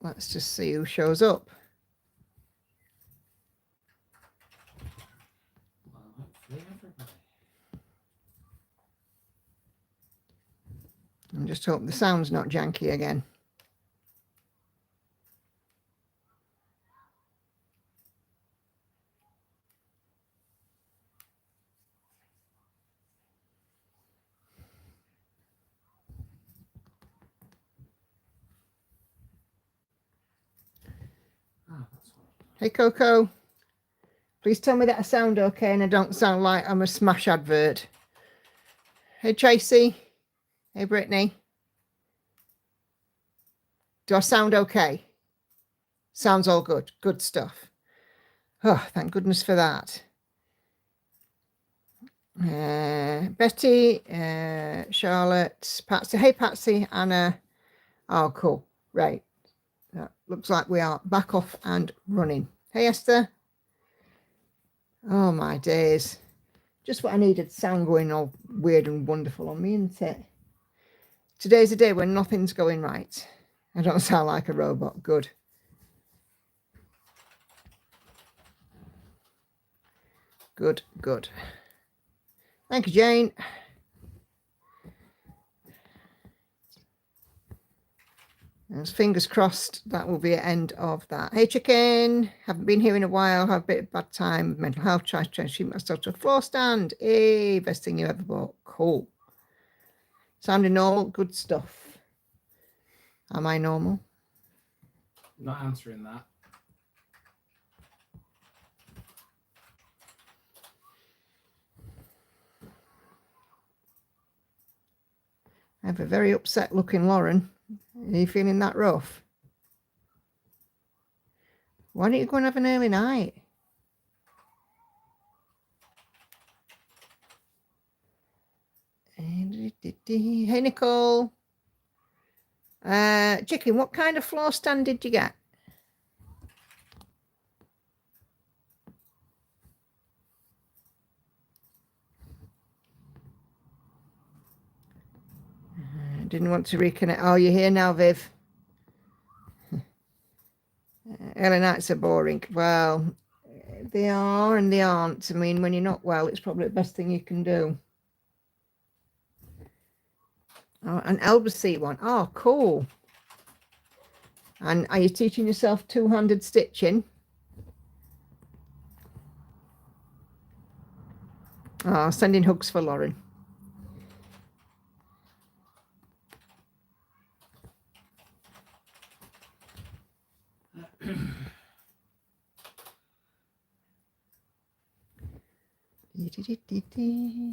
let's just see who shows up. Well, hopefully everybody. I'm just hoping the sound's not janky again. Hey, Coco. Please tell me that I sound okay and I don't sound like I'm a Smash advert. Hey, Tracy. Hey, Brittany. Do I sound okay? Sounds all good. Good stuff. Oh, thank goodness for that. Betty, Charlotte, Patsy. Hey, Patsy, Anna. Oh, cool. Right. Looks like we are back off and running. Hey, Esther. Oh, my days. Just what I needed. Sound going all weird and wonderful on me, isn't it? Today's a day when nothing's going right. I don't sound like a robot. Good. Good, good. Thank you, Jane. And fingers crossed that will be the end of that. Hey, chicken. Haven't been here in a while. Have a bit of bad time. Mental health. Try to treat myself to a floor stand. Hey, best thing you ever bought. Cool. Sounding normal. Good stuff. Am I normal? Not answering that. I have a very upset looking Lauren. Are you feeling that rough? Why don't you go and have an early night? Hey, Nicole. Chicken, what kind of floor stand did you get? Didn't want to reconnect. Oh, you're here now, Viv. Early nights are boring. Well, they are and they aren't. I mean, when you're not well, it's probably the best thing you can do. Oh, an elbow seat one. Oh, cool. And are you teaching yourself two-handed stitching? Oh, sending hugs for Lauren.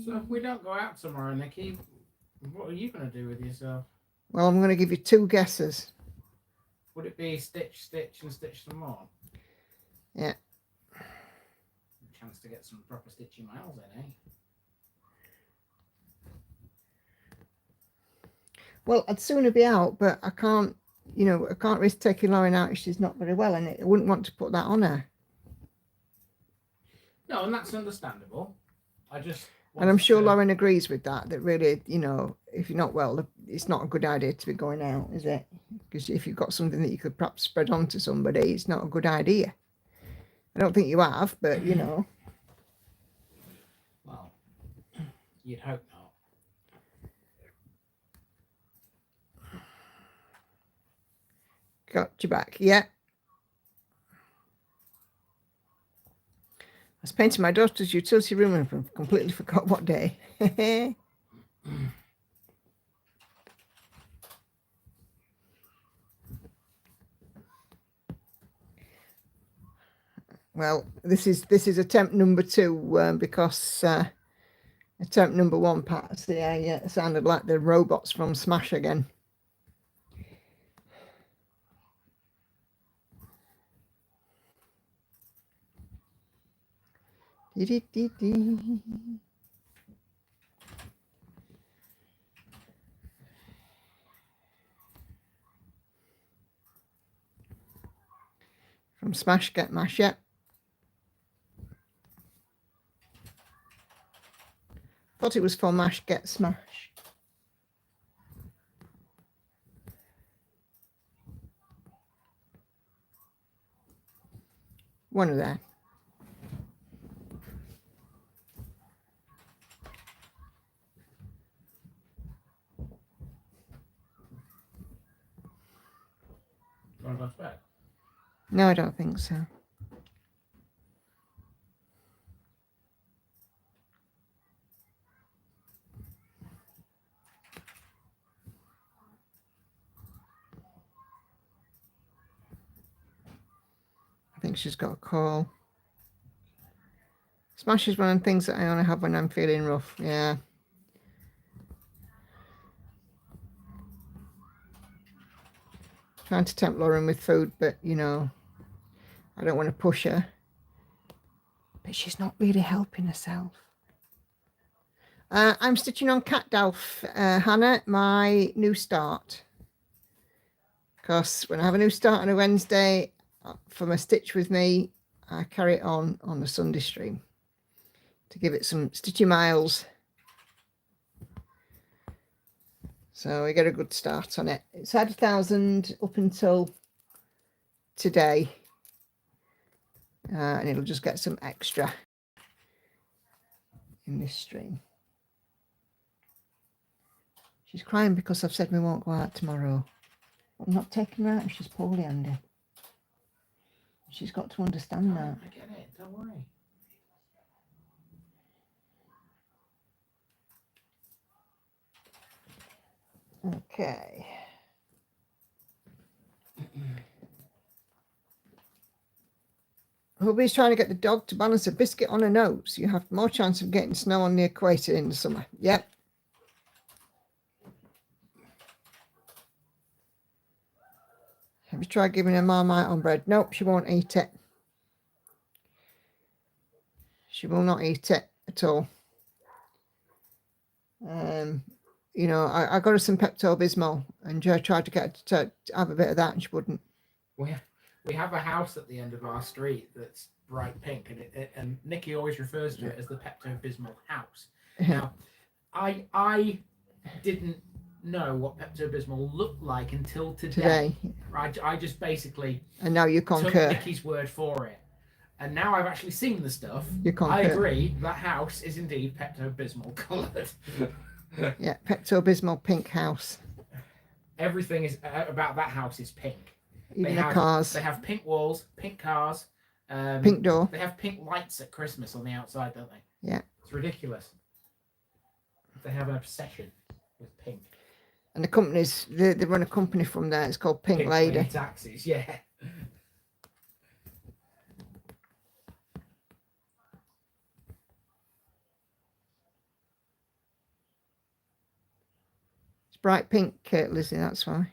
So if we don't go out tomorrow, Nikki, what are you going to do with yourself? Well, I'm going to give you two guesses. Would it be stitch, stitch, and stitch some more? Yeah. A chance to get some proper stitching miles in, eh? Well, I'd sooner be out, but I can't, I can't risk taking Lauren out if she's not very well, and I wouldn't want to put that on her. No, and that's understandable. And I'm sure Lauren agrees with that really, if you're not well, it's not a good idea to be going out, is it? Because if you've got something that you could perhaps spread on to somebody, it's not a good idea. I don't think you have, but, Well, you'd hope not. Got you back, yeah. I was painting my daughter's utility room and completely forgot what day. Well, this is attempt number 2 because attempt number 1, Patsy, I sounded like the robots from Smash again. From Smash Get Mash, yeah. Thought it was for Mash Get Smash. One of them. You want to go to bed? No, I don't think so. I think she's got a call. Smash is one of the things that I only have when I'm feeling rough. Yeah. Trying to tempt Lauren with food, but you know, I don't want to push her. But she's not really helping herself. I'm stitching on Cat Dalf, Hannah, my new start. Because when I have a new start on a Wednesday for my stitch with me, I carry it on the Sunday stream to give it some stitchy miles. So we get a good start on it. It's had 1,000 up until today. And it'll just get some extra in this stream. She's crying because I've said we won't go out tomorrow. I'm not taking her out if she's poorly, Andy. She's got to understand that. I get it, don't worry. Okay. Hubby's trying to get the dog to balance a biscuit on a nose. So you have more chance of getting snow on the equator in the summer. Yep. Have you tried giving her Marmite on bread? Nope, she won't eat it. She will not eat it at all. You know, I got her some Pepto-Bismol and Joe tried to get her to have a bit of that and she wouldn't. We have a house at the end of our street that's bright pink, and Nikki always refers to it as the Pepto-Bismol house. Now, I didn't know what Pepto-Bismol looked like until today. I just basically and now you took concur. Nikki's word for it, and now I've actually seen the stuff. You concur. I agree. That house is indeed Pepto-Bismol coloured. Yeah, Pepto-Bismol pink house. Everything is about that house is pink. Even the cars. They have pink walls, pink cars, pink door. They have pink lights at Christmas on the outside, don't they? Yeah. It's ridiculous. They have an obsession with pink. And the companies, they run a company from there. It's called Pink Lady. Taxis, yeah. It's bright pink, Lizzie, that's why.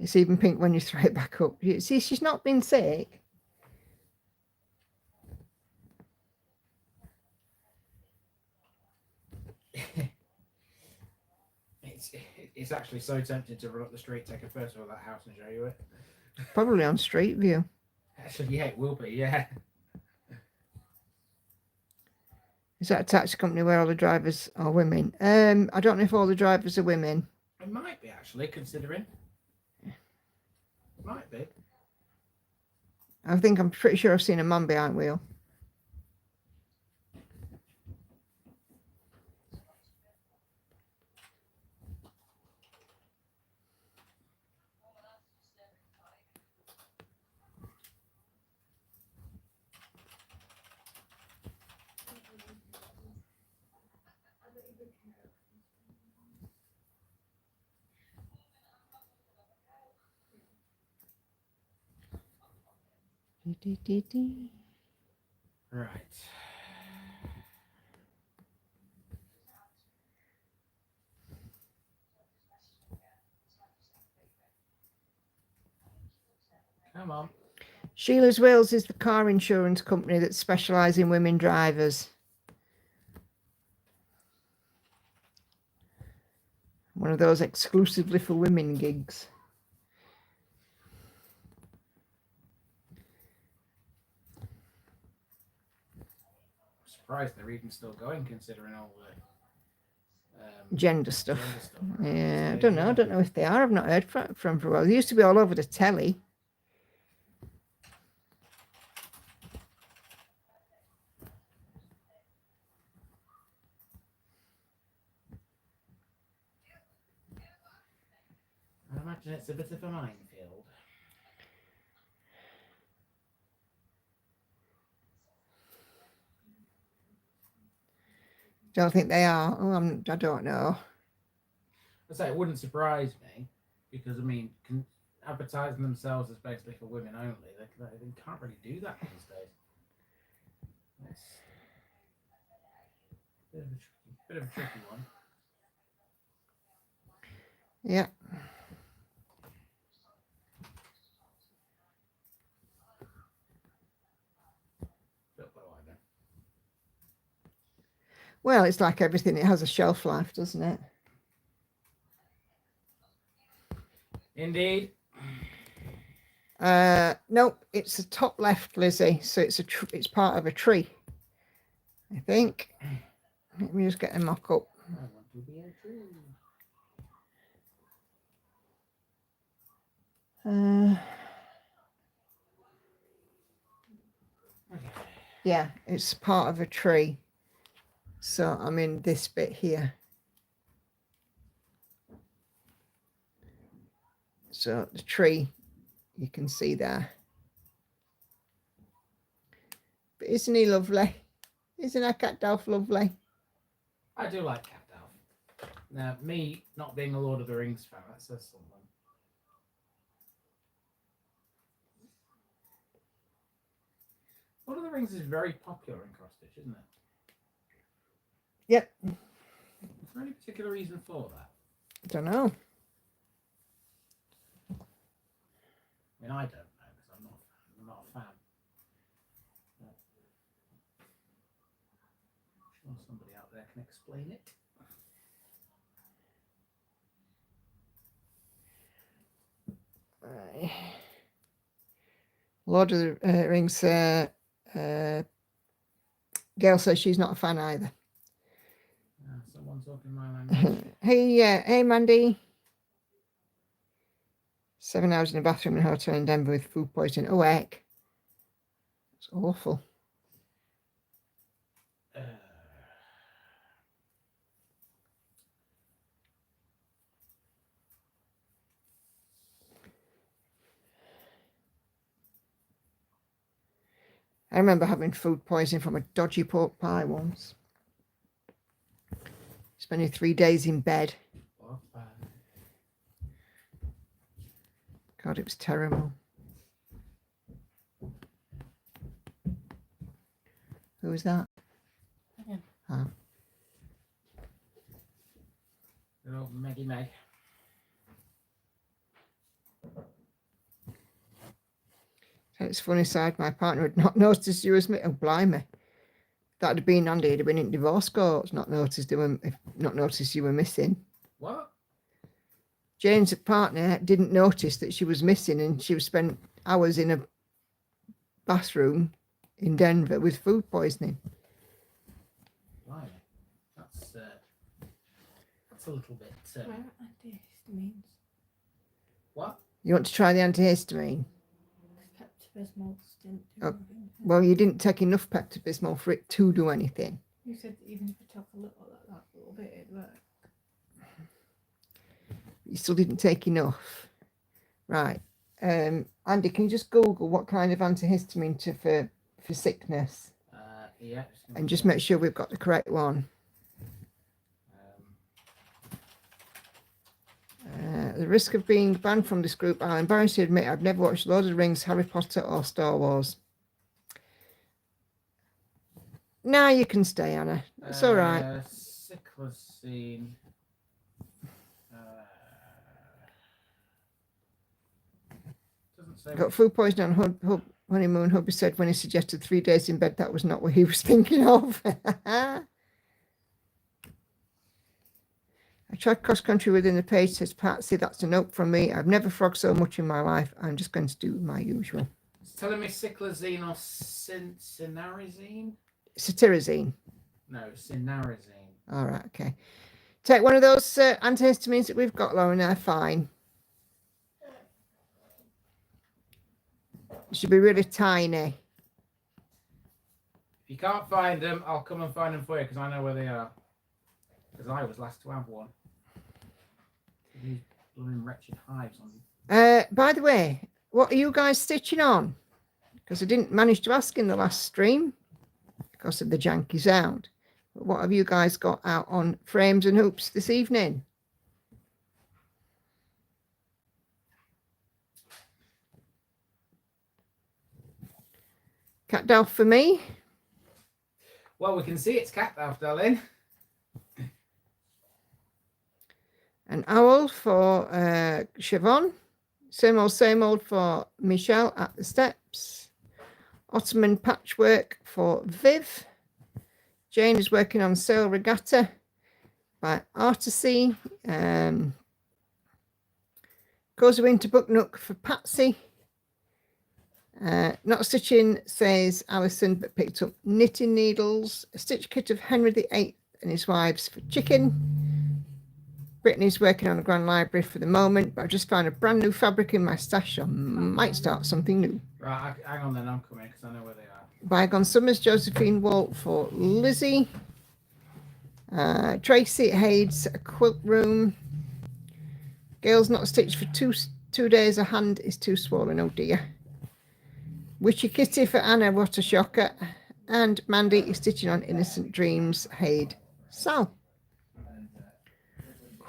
It's even pink when you throw it back up. You see, she's not been sick. It's actually so tempting to run up the street, take a photo of that house and show you it. Probably on Street View. Actually, yeah, it will be, yeah. Is that a taxi company where all the drivers are women? I don't know if all the drivers are women. It might be, actually, considering. It might be. I'm pretty sure I've seen a man behind wheel. Right. Come on. Sheila's Wheels is the car insurance company that specialises in women drivers. One of those exclusively for women gigs. Surprised they're even still going, considering all the gender stuff. Right? Yeah, I don't know. I don't know if they are. I've not heard from for a while. They used to be all over the telly. imagine it's a bit of a minefield. Don't think they are. Oh, I don't know. I say it wouldn't surprise me because I mean, advertising themselves as basically for women only, they can't really do that these days. It's a bit of a tricky one. Yeah. But what do I know? Well, it's like everything. It has a shelf life, doesn't it? Indeed. Nope, it's the top left, Lizzie. So it's part of a tree, I think. Let me just get a mock up. I want to be a tree. Okay. Yeah, it's part of a tree. So I'm in this bit here. So the tree, you can see there. But isn't he lovely? Isn't our cat Dolph lovely? I do like Cat Dolph. Now, me not being a Lord of the Rings fan, that says something. Lord of the Rings is very popular in cross stitch, isn't it? Yep. Is there any particular reason for that? I don't know. I mean, I don't know because I'm not a fan. But I'm sure somebody out there can explain it. Right. Lord of the Rings. Gail says she's not a fan either. Someone talking my language. Hey, Mandy. 7 hours in a bathroom in a hotel in Denver with food poisoning. Oh, heck. It's awful. I remember having food poisoning from a dodgy pork pie once. Spending 3 days in bed. God, it was terrible. Who was that? Again. Oh. Little Maggie Meg. It's funny side. My partner had not noticed you was me. Oh, blimey. That'd have been Andy. He'd have been in divorce court. Not noticed you were missing. What? Jane's partner didn't notice that she was missing, and she spent hours in a bathroom in Denver with food poisoning. Blimey. That's a little bit. Antihistamines. What? You want to try the antihistamine? Pepto-Bismol didn't do Oh, anything. Well, you didn't take enough Pepto-Bismol for it to do anything. You said that even if I took a little, that little bit, it'd work. You still didn't take enough. Right. Andy, can you just Google what kind of antihistamine for sickness? Yeah. And just make sure we've got the correct one. The risk of being banned from this group. I'm embarrassed to admit I've never watched Lord of the Rings, Harry Potter, or Star Wars. Now you can stay, Anna. It's all right. Cyclosine. Doesn't say. Got food poisoning on honeymoon. Hubby said when he suggested 3 days in bed, that was not what he was thinking of. I tried cross country within the page, says Patsy. That's a note from me. I've never frogged so much in my life. I'm just going to do my usual. It's telling me cyclozine or cynarizine. Cetirizine. No, cynarizine. All right, okay. Take one of those antihistamines that we've got, Lauren. They're fine. It should be really tiny. If you can't find them, I'll come and find them for you because I know where they are. Because I was last to have one. These blooming wretched hives on. By the way, what are you guys stitching on? Because I didn't manage to ask in the last stream because of the janky sound. But what have you guys got out on frames and hoops this evening? Cat Delph for me. Well, we can see it's cat Delph, darling. An owl for Siobhan. Same old for Michelle at the steps. Ottoman patchwork for Viv. Jane is working on Sail Regatta by Artisy. Goes Winter Book Nook for Patsy. Not stitching, says Alison, but picked up knitting needles. A stitch kit of Henry VIII and his wives for Chicken. Brittany's working on a Grand Library for the moment, but I've just found a brand new fabric in my stash, so I might start something new. Right, hang on then, I'm coming because I know where they are. Bygone Summers, Josephine Walt for Lizzie. Tracy Hayes, a quilt room. Gail's not stitched for two days. Her hand is too swollen, oh dear. Witchy Kitty for Anna, what a shocker. And Mandy is stitching on Innocent Dreams, Haid Sal.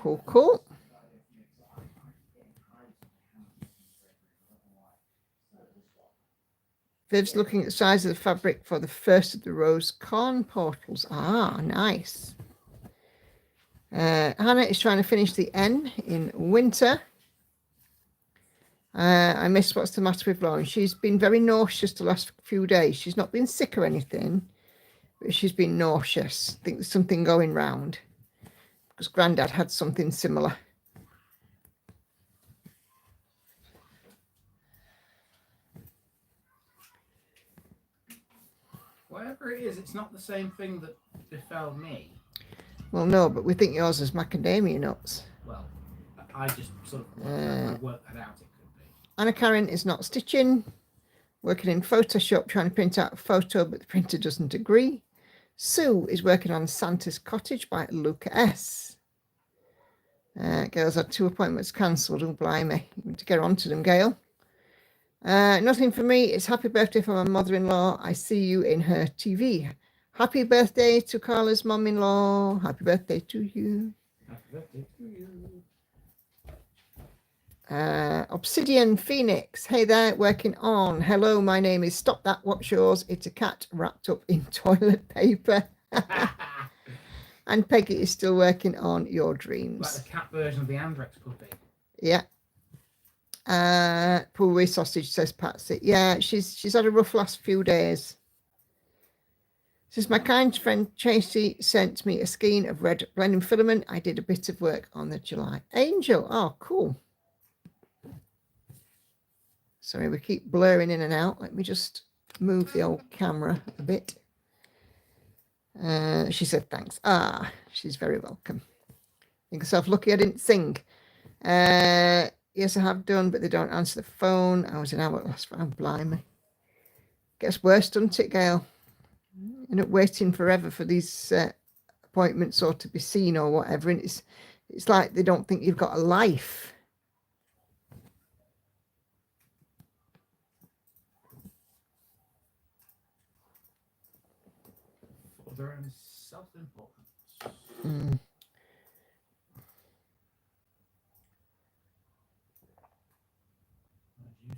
Cool. Viv's looking at the size of the fabric for the first of the rose corn portals. Ah, nice. Hannah is trying to finish the N in winter. I missed What's the Matter with Lauren. She's been very nauseous the last few days. She's not been sick or anything, but she's been nauseous. I think there's something going round because Grandad had something similar. Whatever it is, it's not the same thing that befell me. Well, no, but we think yours is macadamia nuts. Well, I just sort of worked that out. It could be. Anna Karen is not stitching. Working in Photoshop, trying to print out a photo, but the printer doesn't agree. Sue is working on Santa's Cottage by Luca S. Gail's had 2 appointments cancelled. Oh, blimey. You need to get on to them, Gail. Nothing for me. It's happy birthday for my mother-in-law. I see you in her TV. Happy birthday to Carla's mum-in-law. Happy birthday to you. Happy birthday to you. Obsidian Phoenix. Hey there, working on. Hello, my name is Stop That, What's Yours? It's a cat wrapped up in toilet paper. And Peggy is still working on Your Dreams. Like the cat version of the Andrex puppy. Yeah. Poor wee sausage, says Patsy. Yeah, she's had a rough last few days. Since my kind friend Tracy sent me a skein of red blending filament, I did a bit of work on the July Angel. Oh, cool. Sorry, we keep blurring in and out. Let me just move the old camera a bit. She said thanks. Ah, she's very welcome. Think yourself lucky I didn't sing. Yes, I have done, but they don't answer the phone. I was an hour last round, blimey. Gets worse, doesn't it, Gail? End up waiting forever for these appointments or to be seen or whatever. And it's like they don't think you've got a life. For their own self-importance. Mm.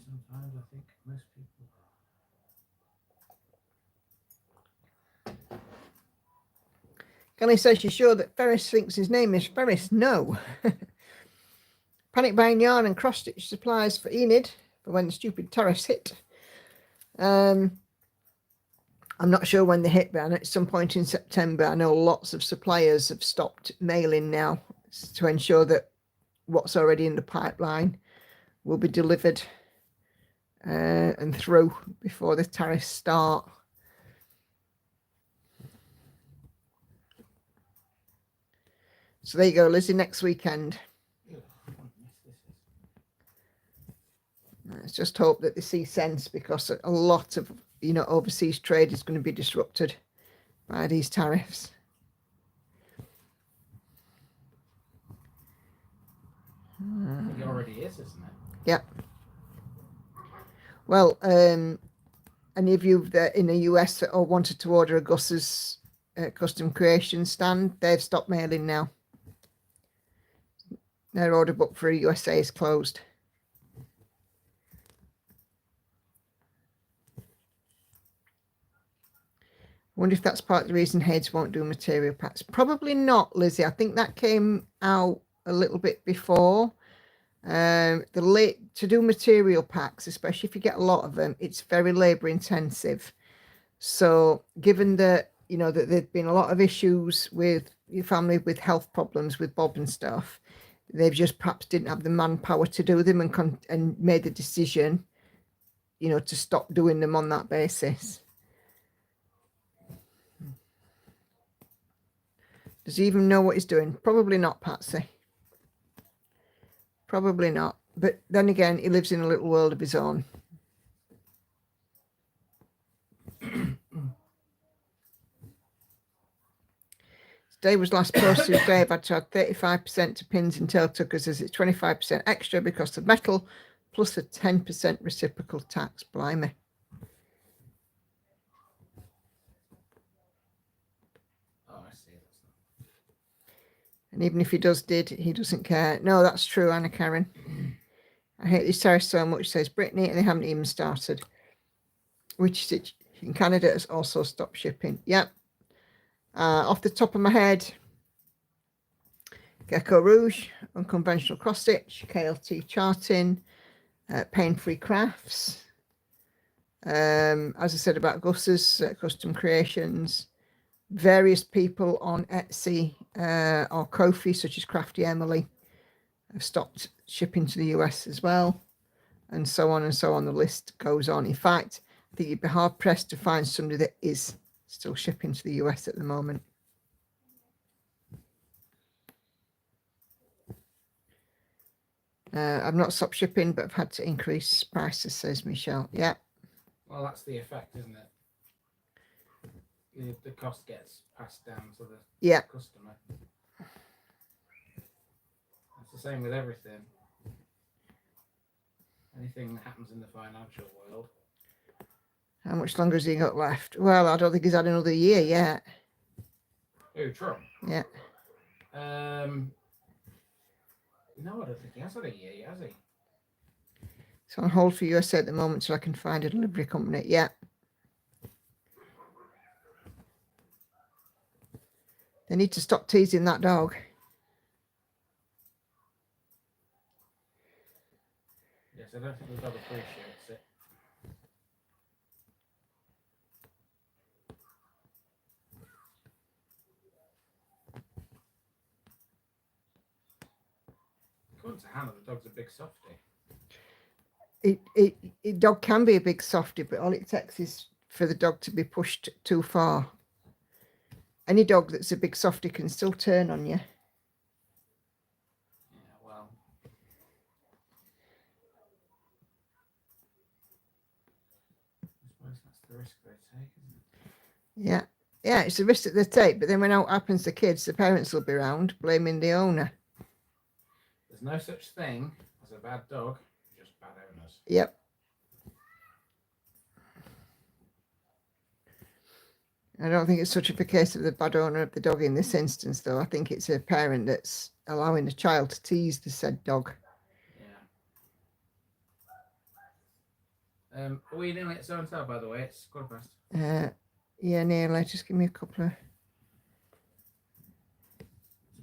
Sometimes I think most people are. Kelly says she's sure that Ferris thinks his name is Ferris. No. Panic buying yarn and cross-stitch supplies for Enid for when the stupid tariffs hit. I'm not sure when they hit, but at some point in September, I know lots of suppliers have stopped mailing now to ensure that what's already in the pipeline will be delivered and through before the tariffs start. So there you go, Lizzie, next weekend. Let's just hope that they see sense, because a lot of, overseas trade is going to be disrupted by these tariffs. I think it already is, isn't it? Yeah. Well, any of you that in the US that all wanted to order a Gus's custom creation stand, they've stopped mailing now. Their order book for USA is closed. I wonder if that's part of the reason Hades won't do material packs. Probably not, Lizzie. I think that came out a little bit before. To do material packs, especially if you get a lot of them, it's very labor intensive. So given that, you know, that there've been a lot of issues with your family with health problems with Bob and stuff, they've just perhaps didn't have the manpower to do them and made the decision, you know, to stop doing them on that basis. Does he even know what he's doing? Probably not, Patsy. Probably not. But then again, he lives in a little world of his own. Today was last posted today. I've had to add 35% to pins and tail tuckers as it's 25% extra because of metal, plus a 10% reciprocal tax. Blimey. Oh, I see. And even if he doesn't care. No, that's true, Anna Karen. I hate these tariffs so much, says Brittany, and they haven't even started. Which in Canada has also stopped shipping. Yep. Off the top of my head, Gecko Rouge, Unconventional Cross Stitch, KLT Charting, Pain-Free Crafts. As I said about Gus's Custom Creations, various people on Etsy or Ko-fi, such as Crafty Emily, have stopped shipping to the US as well, and so on and so on. The list goes on. In fact, I think you'd be hard pressed to find somebody that is still shipping to the US at the moment. I've not stopped shipping, but I've had to increase prices, says Michelle. Yeah. Well, that's the effect, isn't it? The cost gets passed down to the customer. It's the same with everything. Anything that happens in the financial world. How much longer has he got left? Well, I don't think he's had another year yet. Who, Trump? Yeah. No, I don't think he has had a year yet, has he? It's on hold for USA at the moment so I can find a delivery company. Yeah. They need to stop teasing that dog. Yes, I don't think the dog appreciates it. According to Hannah, the dog's a big softie. Dog can be a big softie, but all it takes is for the dog to be pushed too far. Any dog that's a big softie can still turn on you. Yeah, well. I suppose that's the risk they take, isn't it? Yeah. Yeah, it's a risk that they take, but then when it happens to kids, the parents will be around blaming the owner. There's no such thing as a bad dog, just bad owners. Yep. I don't think it's such a case of the bad owner of the dog in this instance, though. I think it's a parent that's allowing the child to tease the said dog. Yeah. Are we doing it so and so, by the way? It's 1:15. Yeah, nearly. Just give me a couple of... To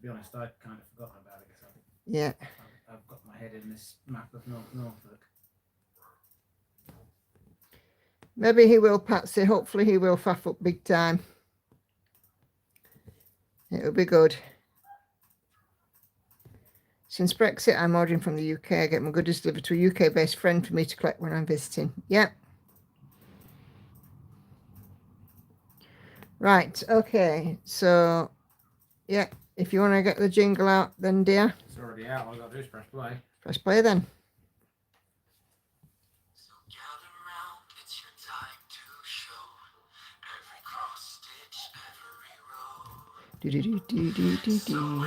be honest, I'd kind of forgotten about it because Yeah. I've got my head in this map of Norfolk. Maybe he will, Patsy. Hopefully he will faff up big time. It'll be good. Since Brexit, I'm ordering from the UK. I get my goodies delivered to a UK-based friend for me to collect when I'm visiting. Yeah. Right. Okay. So, yeah. If you want to get the jingle out, then, dear. It's already out. All I've got to do is press play. Press play then. Do do do do do do do.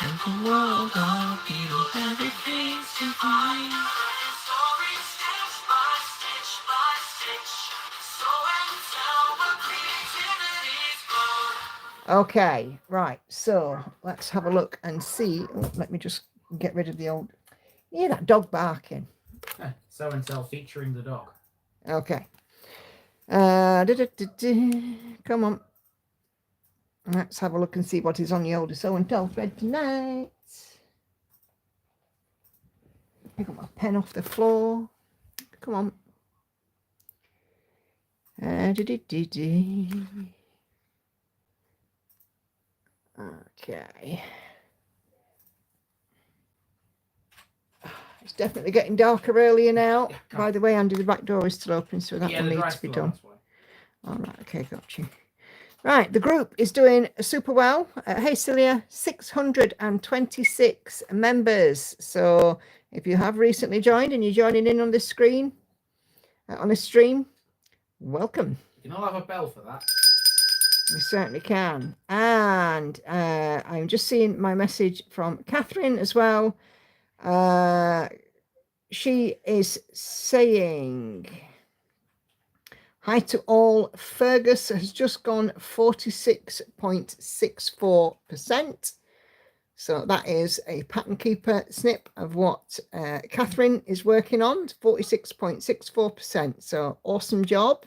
And the world of you, everything to find. Okay, right, so let's have a look and see. Oh, let me just get rid of the old. Yeah, that dog barking. So and so featuring the dog. Okay. Come on. Let's have a look and see what is on the older so and tell thread tonight. Pick up my pen off the floor. Come on. Okay. It's definitely getting darker earlier now. Yeah, By the way, Andy, the back door is still open, so that Yeah, will the need dry to be floor, done. that's why. All right, okay, got you. Right, the group is doing super well. Hey, Celia, 626 members. So if you have recently joined and you're joining in on this screen, on this stream, welcome. You can all have a bell for that. We certainly can. And I'm just seeing my message from Catherine as well. She is saying, hi to all. Fergus has just gone 46.64%. So that is a pattern keeper snip of what Catherine is working on, 46.64%. So awesome job.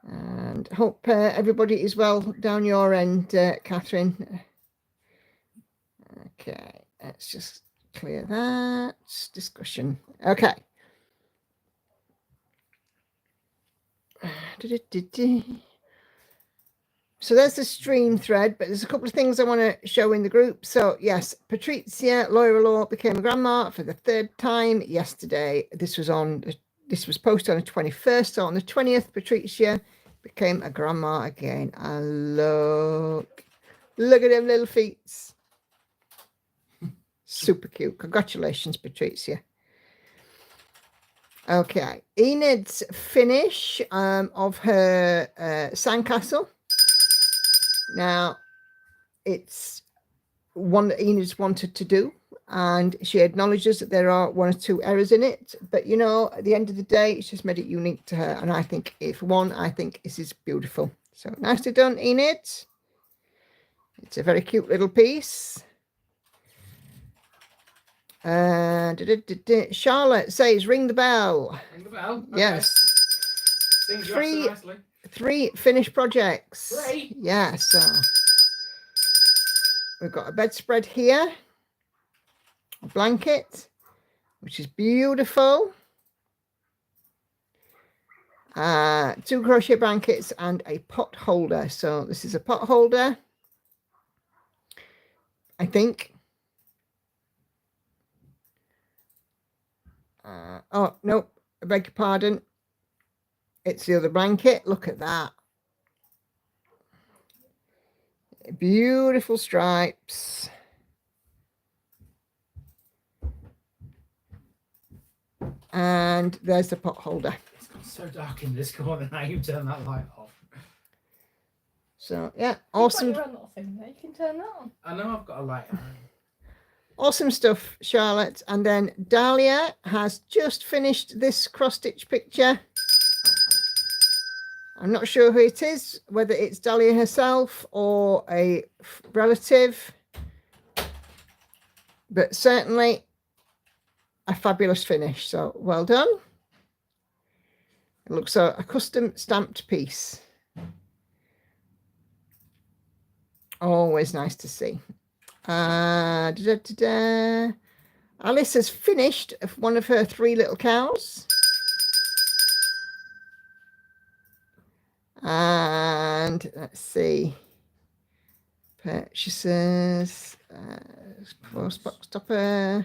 And hope everybody is well down your end, Catherine. Okay, let's just clear that discussion. Okay. So there's the stream thread, but there's a couple of things I want to show in the group. So yes, Patrizia Loira became a grandma for the third time yesterday. This was posted on the 21st. So on the 20th, Patrizia became a grandma again. And look at them little feet. Super cute. Congratulations, Patrizia. Okay, Enid's finish of her sandcastle. Now, it's one that Enid's wanted to do, and she acknowledges that there are one or two errors in it. But, you know, at the end of the day, it's just made it unique to her. And I think, for one, I think this is beautiful. So nicely done, Enid. It's a very cute little piece. Charlotte says, ring the bell. Ring the bell? Okay. Yes. Things you so nicely. 3 finished projects. 3? Yeah, so we've got a bedspread here, a blanket, which is beautiful. 2 crochet blankets and a pot holder. So this is a pot holder, I think. Oh, nope, I beg your pardon. It's the other blanket. Look at that. Beautiful stripes. And there's the pot holder. It's got so dark in this corner now. You turn that light off. So yeah, awesome. You've got your own little thing there. You can turn that on. I know I've got a light on. Awesome stuff, Charlotte. And then Dahlia has just finished this cross-stitch picture. I'm not sure who it is, whether it's Dahlia herself or a relative, but certainly a fabulous finish. So well done. It looks like a custom stamped piece. Always nice to see. Alice has finished one of her 3 little cows. And let's see. Purchases. Box stopper.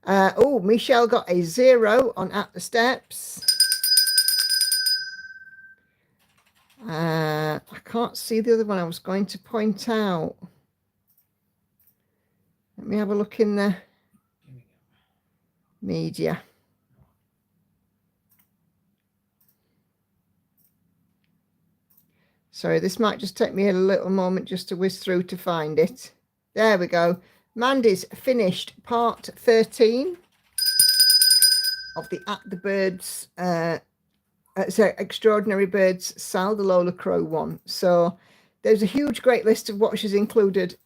Oh, Michelle got a 0 on At the Steps. I can't see the other one I was going to point out. Let me have a look in the media. Sorry, this might just take me a little moment just to whiz through to find it. There we go. Mandy's finished part 13 of the At the Birds, Extraordinary Birds, Sal, the Lola Crow one. So there's a huge, great list of what she's included,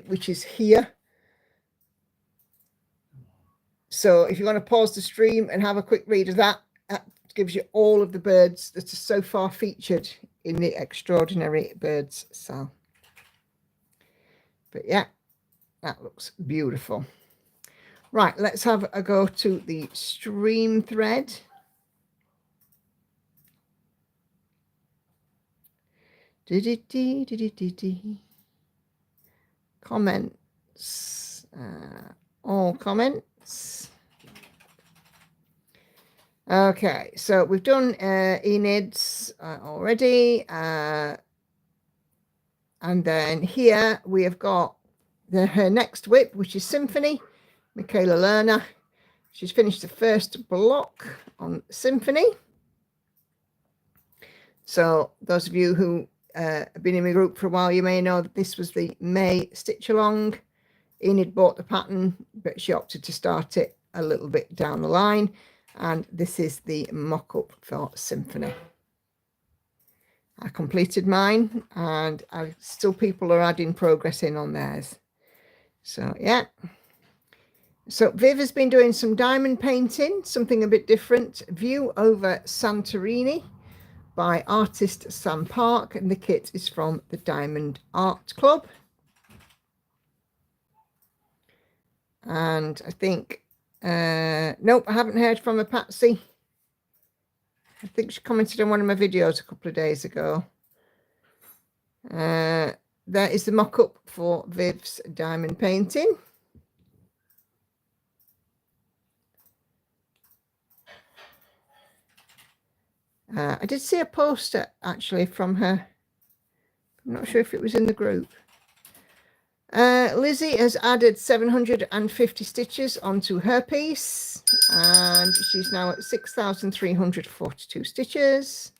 which is here. So if you want to pause the stream and have a quick read of that, that gives you all of the birds that are so far featured in the Extraordinary Birds Sal. But yeah, that looks beautiful. Right, let's have a go to the stream thread. Comments. All comments. Okay, so we've done Enid's already. And then here we have got her next whip, which is Symphony, Michaela Lerner. She's finished the first block on Symphony. So those of you who have been in my group for a while, you may know that this was the May stitch along. Enid bought the pattern, but she opted to start it a little bit down the line. And this is the mock-up for Symphony. I completed mine, and still people are adding progress in on theirs. So, yeah. So, Viv has been doing some diamond painting, something a bit different. View over Santorini by artist Sam Park, and the kit is from the Diamond Art Club. And I think, nope, I haven't heard from her, Patsy. I think she commented on one of my videos a couple of days ago. There is the mock-up for Viv's diamond painting. I did see a poster actually from her. I'm not sure if it was in the group. Lizzie has added 750 stitches onto her piece, and she's now at 6,342 stitches.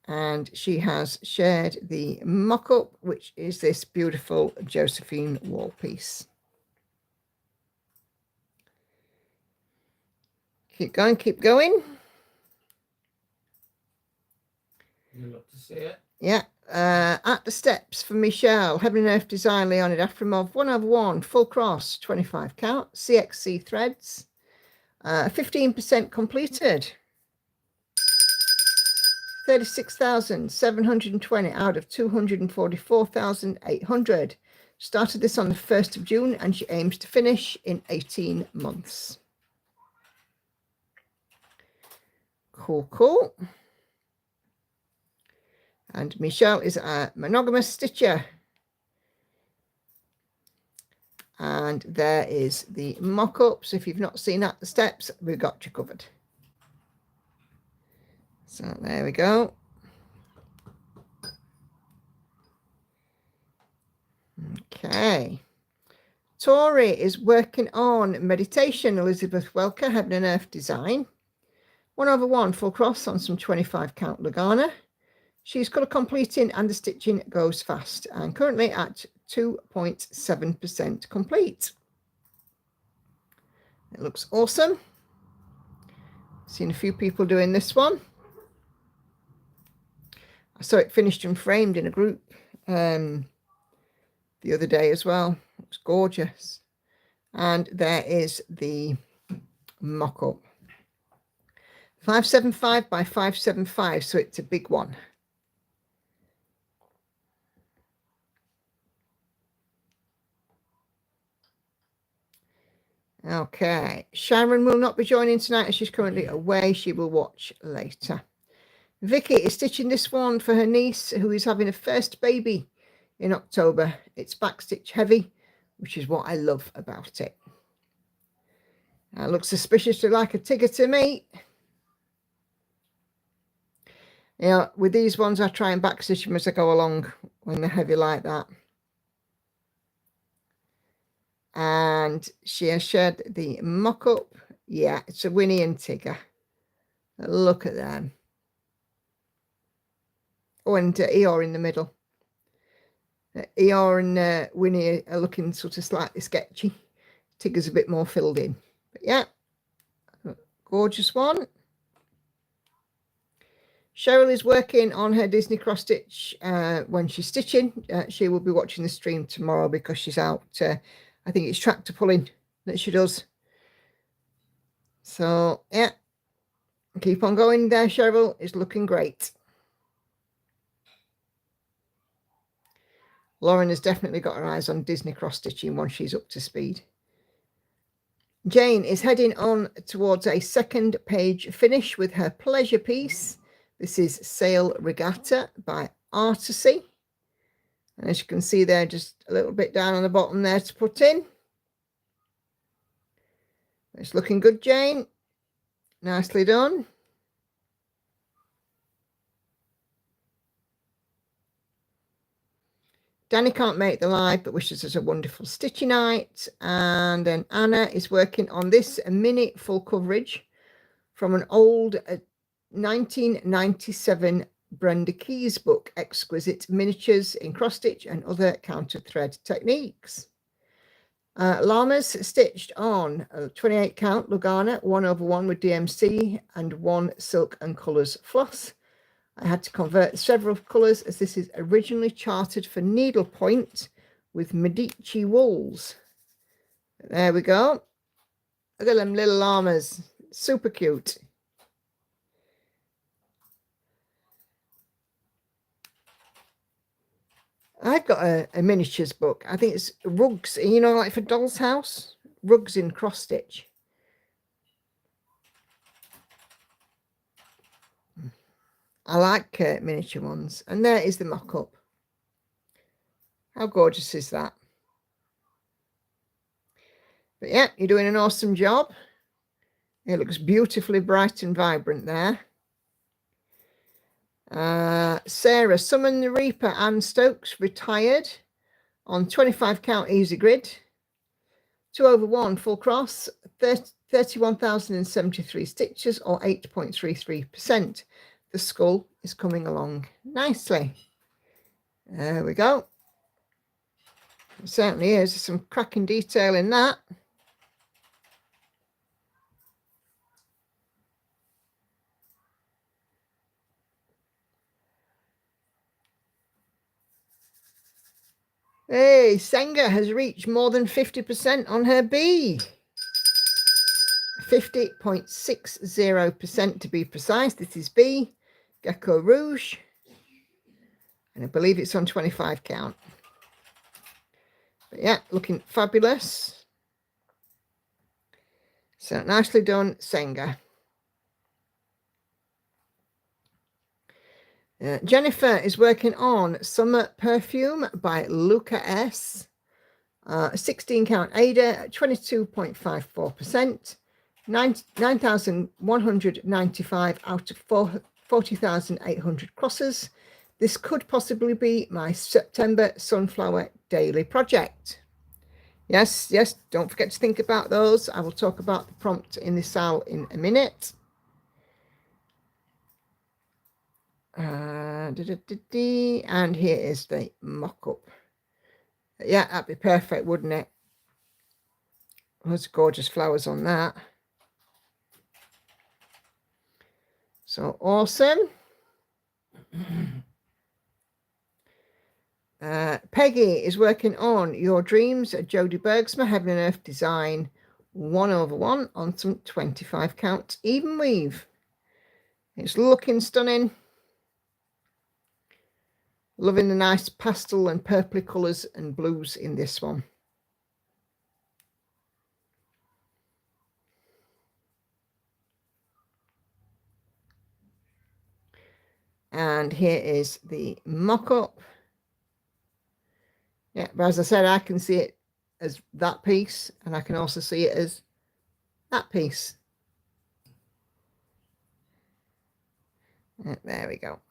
And she has shared the mock-up, which is this beautiful Josephine wall piece. Keep going, keep going. You love to see it. Yeah. At the steps for Michelle, Heaven and Earth Design, Leonid Afrimov, 1/1, full cross, 25 count, CXC threads, 15% completed. 36,720 out of 244,800. Started this on the 1st of June, and she aims to finish in 18 months. Cool, cool. And Michelle is a monogamous stitcher. And there is the mock-ups. If you've not seen At the Steps, we've got you covered. So there we go. Okay. Tori is working on meditation. Elizabeth Welker, Heaven and Earth Design. 1/1 full cross on some 25 count Lugana. She's colour completing, and the stitching goes fast, and currently at 2.7% complete. It looks awesome. Seen a few people doing this one. I saw it finished and framed in a group the other day as well. It was gorgeous. And there is the mock-up. 575 by 575, so it's a big one. Okay, Sharon will not be joining tonight as she's currently away. She will watch later. Vicky is stitching this one for her niece, who is having a first baby in October. It's backstitch heavy, which is what I love about it. It looks suspiciously like a Tigger to me. You know, with these ones, I try and backstitch them as I go along when they're heavy like that. And she has shared the mock-up. Yeah, it's a Winnie and Tigger. Look at them. Oh, and Eeyore in the middle. Eeyore and Winnie are looking sort of slightly sketchy. Tigger's a bit more filled in. But yeah, gorgeous one. Cheryl is working on her Disney cross stitch when she's stitching. She will be watching the stream tomorrow because she's out. I think it's tractor pulling that she does. So yeah, keep on going there, Cheryl. It's looking great. Lauren has definitely got her eyes on Disney cross stitching once she's up to speed. Jane is heading on towards a second page finish with her pleasure piece. This is Sail Regatta by Artisy. And as you can see there, just a little bit down on the bottom there to put in. It's looking good, Jane. Nicely done. Danny can't make the live, but wishes us a wonderful stitchy night. And then Anna is working on this mini full coverage from an old 1997 Brenda Keyes book, Exquisite Miniatures in Cross Stitch and Other Counter Thread Techniques. Llamas stitched on a 28 count Lugana 1/1 with DMC and 1 Silk and Colours floss. I had to convert several colours as this is originally charted for needlepoint with Medici wools. There we go. Look at them little llamas. Super cute. I've got a miniatures book. I think it's rugs, you know, like for Doll's House. Rugs in cross stitch. I like miniature ones. And there is the mock-up. How gorgeous is that? But yeah, you're doing an awesome job. It looks beautifully bright and vibrant there. Sarah, Summon the Reaper, Anne Stokes, retired on 25 count easy grid. 2/1 full cross, 31,073 stitches or 8.33%. The skull is coming along nicely. There we go. It certainly is. There's some cracking detail in that. Hey, Senga has reached more than 50% on her bee. 50.60% to be precise. This is B, Gecko Rouge. And I believe it's on 25 count. But yeah, looking fabulous. So nicely done, Senga. Jennifer is working on Summer Perfume by Luca S. 16 count Ada, 22.54%. 9,195 out of 40,800 crosses. This could possibly be my September Sunflower daily project. Yes, don't forget to think about those. I will talk about the prompt in this cell in a minute. And here is the mock-up. Yeah, that'd be perfect, wouldn't it? Those gorgeous flowers on that. So awesome. Peggy is working on Your Dreams at Jodie Bergsma, Heaven and Earth Design 1/1 on some 25 count even weave. It's looking stunning. Loving the nice pastel and purpley colours and blues in this one. And here is the mock-up. Yeah, but as I said, I can see it as that piece, and I can also see it as that piece. There we go.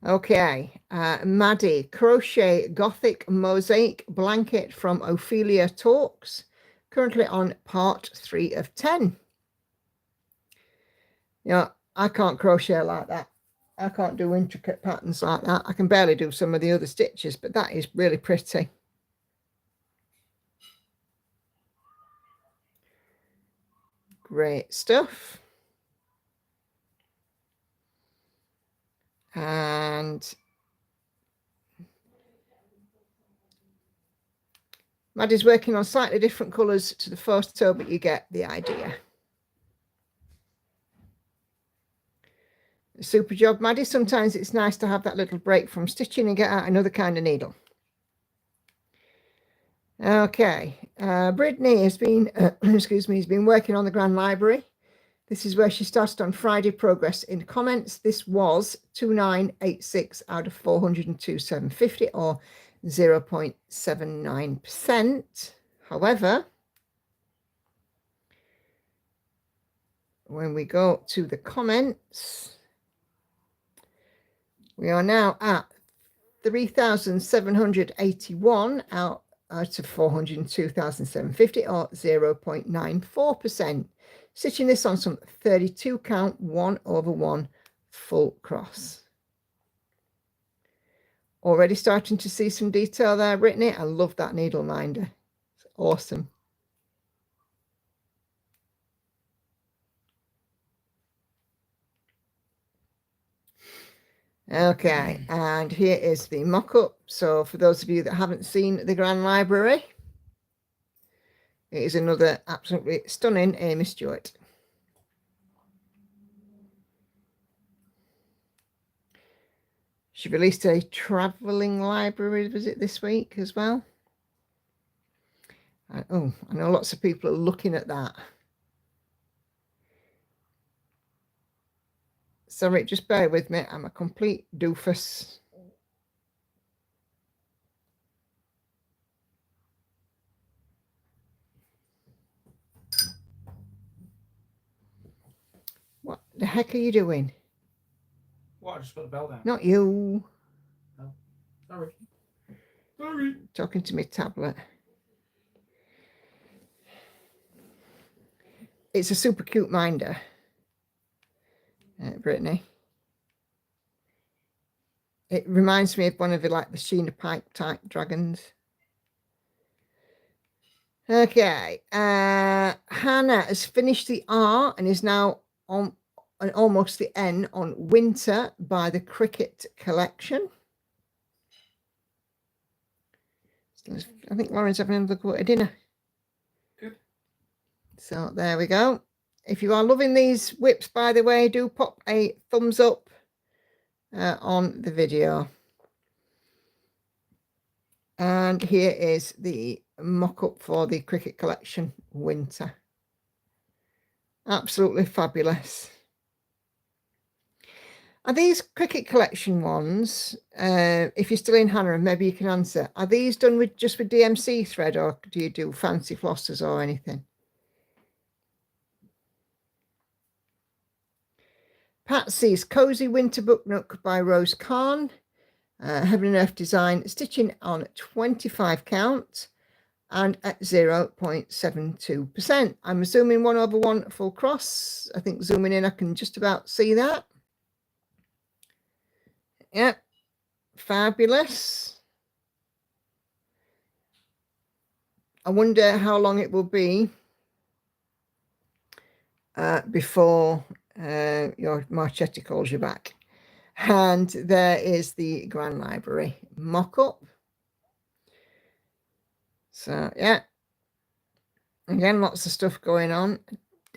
Okay, Maddie, crochet Gothic mosaic blanket from Ophelia Talks, currently on part 3 of 10. You know, I can't crochet like that. I can't do intricate patterns like that. I can barely do some of the other stitches, but that is really pretty. Great stuff. And Maddie's working on slightly different colours to the photo, but you get the idea. Super job, Maddie. Sometimes it's nice to have that little break from stitching and get out another kind of needle. Okay, Brittany has been, excuse me, has been working on the Grand Library. This is where she started on Friday. Progress in comments. This was 2986 out of 402, 750, or 0.79%. However, when we go to the comments, we are now at 3,781 out of 402,750, or 0.94%. Stitching this on some 32 count 1/1 full cross. Already starting to see some detail there, Brittany. I love that needle minder. It's awesome. Okay, and here is the mock-up. So for those of you that haven't seen the Grand Library, it is another absolutely stunning Amy Stewart. She released a travelling library visit this week as well. Oh, I know lots of people are looking at that. Sorry, just bear with me. I'm a complete doofus. What the heck are you doing? What? I just put the bell down. Not you. Oh, sorry. Sorry. Talking to my tablet. It's a super cute minder, Brittany. It reminds me of one of the like the Sheena Pike type dragons. Okay, Hannah has finished the R and is now on almost the N on Winter by the Cricket Collection. I think Lauren's having another go at dinner. Good. So there we go. If you are loving these whips, by the way, do pop a thumbs up on the video. And here is the mock-up for the Cricket Collection Winter. Absolutely fabulous. Are these Cricket Collection ones, if you're still in, Hannah, maybe you can answer, are these done with just with DMC thread, or do you do fancy flossers or anything? Patsy's Cozy Winter Book Nook by Rose Khan. Heaven and Earth design, stitching on 25 count and at 0.72%. I'm assuming 1/1 full cross. I think zooming in, I can just about see that. Yep, fabulous. I wonder how long it will be before your Marchetti calls you back. And there is the Grand Library mock-up. So, yeah. Again, lots of stuff going on.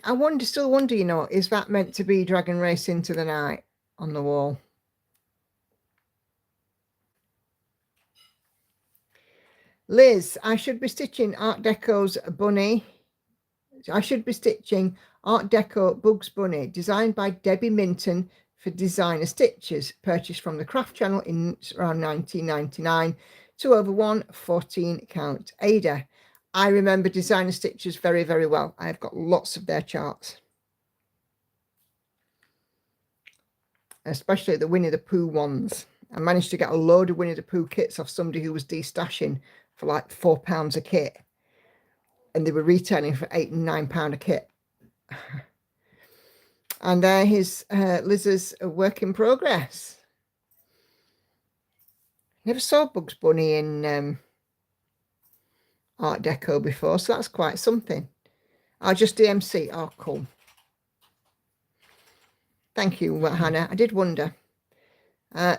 I still wonder, you know, is that meant to be Dragon Race Into the Night on the wall? Liz, I should be stitching Art Deco's Bunny. I should be stitching Art Deco Bugs Bunny, designed by Debbie Minton for Designer Stitches, purchased from the Craft Channel in around 1999, 2/1 14 count Ada. I remember Designer Stitches very, very well. I've got lots of their charts, especially the Winnie the Pooh ones. I managed to get a load of Winnie the Pooh kits off somebody who was destashing for like £4 a kit, and they were retailing for £8 and £9 a kit. And there is Liz's work in progress. Never saw Bugs Bunny in Art Deco before, so that's quite something. I'll just DMC. Oh, cool. Thank you, Hannah. I did wonder.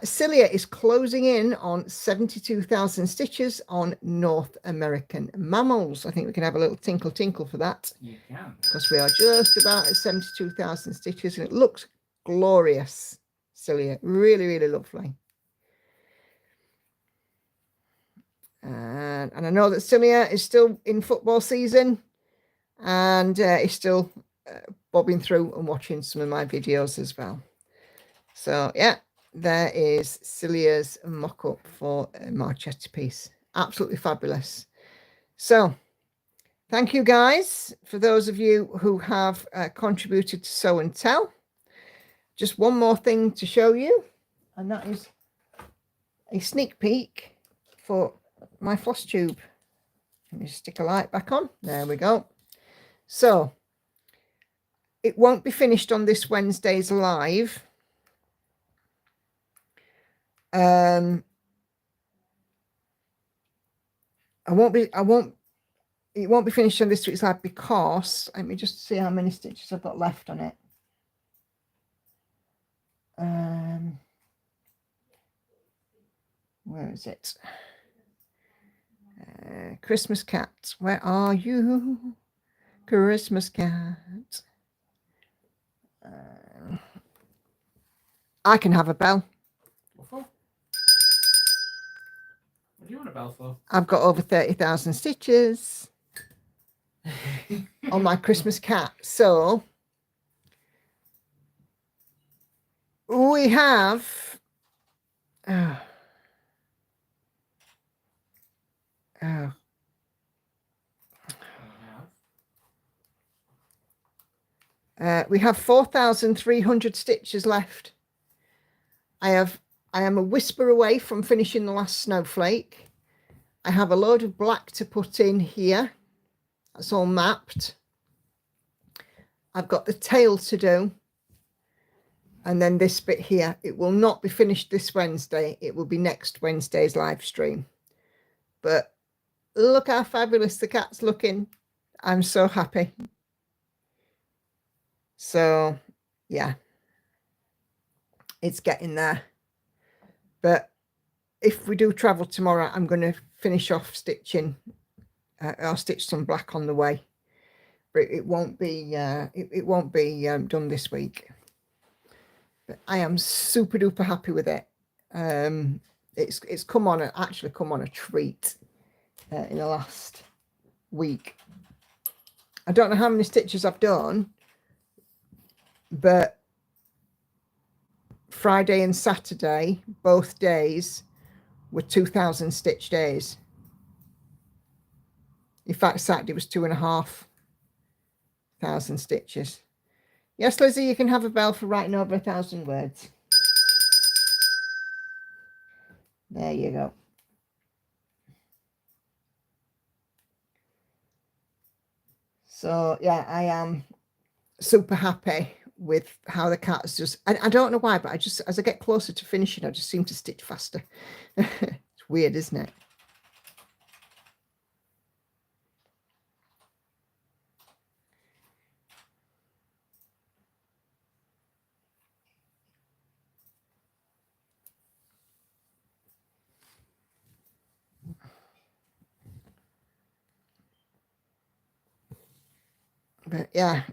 Cilia is closing in on 72,000 stitches on North American mammals. I think we can have a little tinkle tinkle for that. You can. Because we are just about at 72,000 stitches and it looks glorious, Cilia. Really, really lovely. And I know that Cilia is still in football season and is still bobbing through and watching some of my videos as well. So, yeah, there is Cilia's mock-up for a Marchetta piece. Absolutely fabulous. So, thank you, guys, for those of you who have contributed to Sew and Tell. Just one more thing to show you, and that is a sneak peek for my floss tube. Let me stick a light back on. There we go. So, it won't be finished on this Wednesday's live. It won't be finished on this week's live because let me just see how many stitches I've got left on it. Where is it? Christmas cat, where are you? Christmas cat. I can have a bell. What for? What do you want a bell for? I've got over 30,000 stitches on my Christmas cat. So we have we have 4,300 stitches left. I am a whisper away from finishing the last snowflake. I have a load of black to put in here. That's all mapped. I've got the tail to do. And then this bit here, it will not be finished this Wednesday. It will be next Wednesday's live stream. But look how fabulous the cat's looking. I'm so happy. So, yeah. It's getting there. But if we do travel tomorrow, I'm going to finish off stitching. I'll stitch some black on the way. But it won't be done this week. But I am super duper happy with it. It's actually come on a treat in the last week. I don't know how many stitches I've done, but Friday and Saturday, both days, were 2,000 stitch days. In fact, Saturday was 2,500 stitches. Yes, Lizzie, you can have a bell for writing over 1,000 words. There you go. So, yeah, I am super happy with how the cat's just... I don't know why, but as I get closer to finishing, I just seem to stitch faster. It's weird, isn't it? But yeah,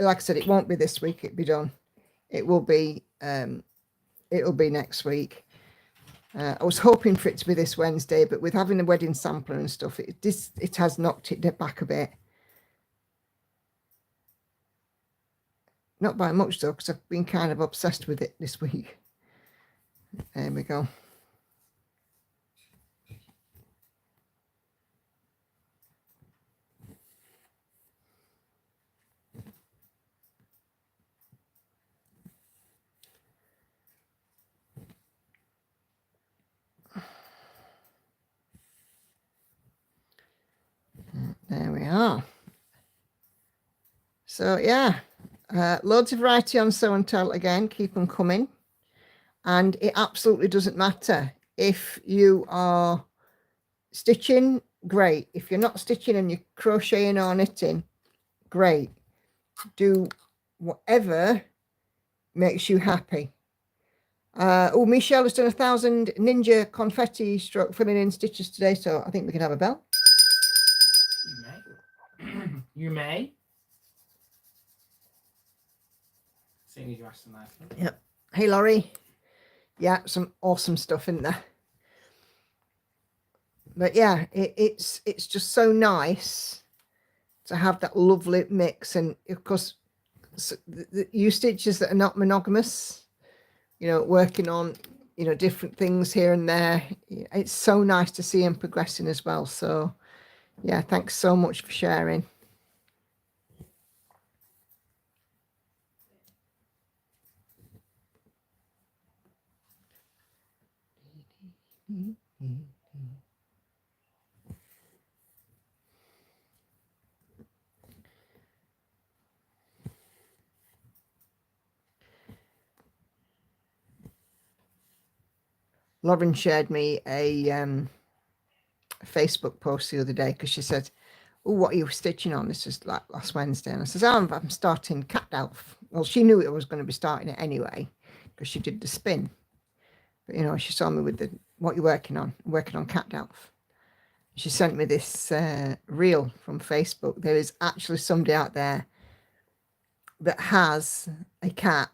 like I said, it won't be this week. It'll be done. It'll be next week. I was hoping for it to be this Wednesday, but with having the wedding sampler and stuff, it has knocked it back a bit. Not by much though, because I've been kind of obsessed with it this week. There we go. There we are. So yeah, Loads of variety on Sew and Tell again. Keep them coming. And it absolutely doesn't matter if you are stitching, great. If you're not stitching and you're crocheting or knitting, great. Do whatever makes you happy. Oh, Michelle has done 1,000 ninja confetti stroke filling in stitches today, so I think we can have a bell. You may. You may. Seeing as you asked so nicely. Yep. Hey, Laurie. Yeah, some awesome stuff in there. But yeah, it's just so nice to have that lovely mix. And of course, you stitches that are not monogamous, you know, working on, you know, different things here and there. It's so nice to see them progressing as well. So yeah, thanks so much for sharing. Lauren shared me a Facebook post the other day because she said, oh, what are you stitching on? This was like last Wednesday. And I says, oh, I'm starting Cat Elf. Well, she knew I was going to be starting it anyway because she did the spin. But, you know, she saw me with the, what you're working on? I'm working on Cat Elf. She sent me this reel from Facebook. There is actually somebody out there that has a cat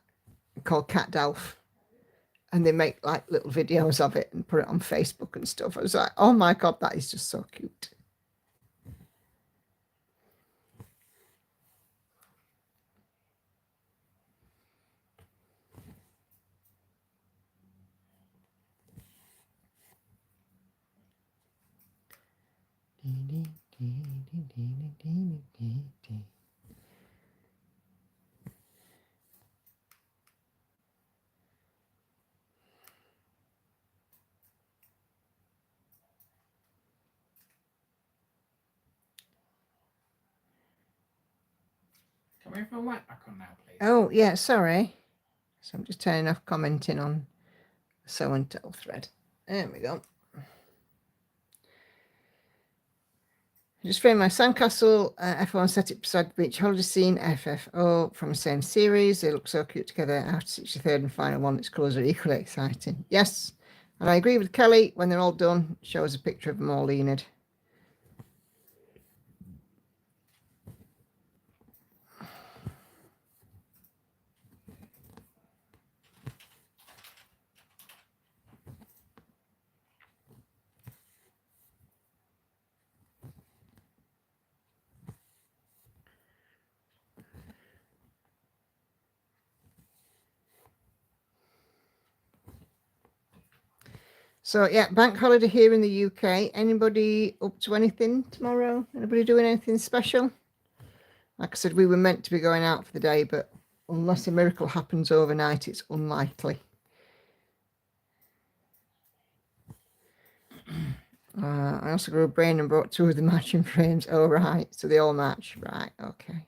called Cat Delph. And they make like little videos of it and put it on Facebook and stuff. I was like, oh my God, that is just so cute. Can we have a light back on now, please? Oh, yeah, sorry. So I'm just turning off commenting on the Sew and Tell thread. There we go. I just framed my sandcastle F1 set it beside the beach holiday scene FFO from the same series. They look so cute together. How to stitch the third and final one. Its colours are equally exciting. Yes, and I agree with Kelly. When they're all done, show us a picture of them all, Enid. So yeah, bank holiday here in the UK. Anybody up to anything tomorrow? Anybody doing anything special? Like I said, we were meant to be going out for the day, but unless a miracle happens overnight, it's unlikely. I also grew a brain and brought 2 of the matching frames. Oh, right. So they all match. Right. Okay.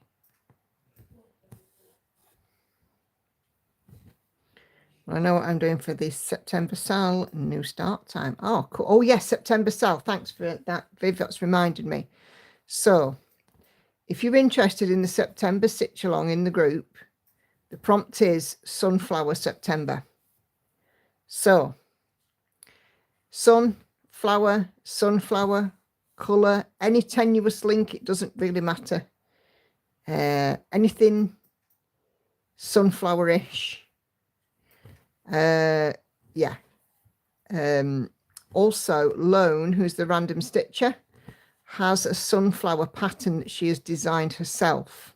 I know what I'm doing for this September sale, new start time. Oh, cool. Oh, yes, September sale. Thanks for that, Viv. That's reminded me. So if you're interested in the September stitch along in the group, the prompt is Sunflower September. So sunflower, colour, any tenuous link, it doesn't really matter. Anything sunflowerish. Yeah. Also, Lone, who's the random stitcher, has a sunflower pattern that she has designed herself.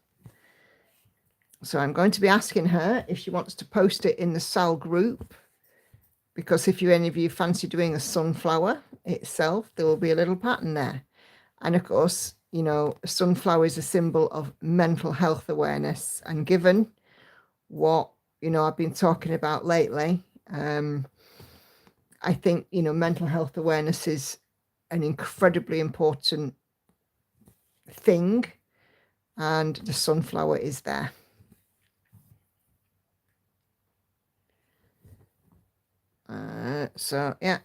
So I'm going to be asking her if she wants to post it in the Sal group, because if any of you fancy doing a sunflower itself, there will be a little pattern there. And of course, you know, a sunflower is a symbol of mental health awareness. And given what, you know, I've been talking about lately, I think, you know, mental health awareness is an incredibly important thing, and the sunflower is there. So yeah.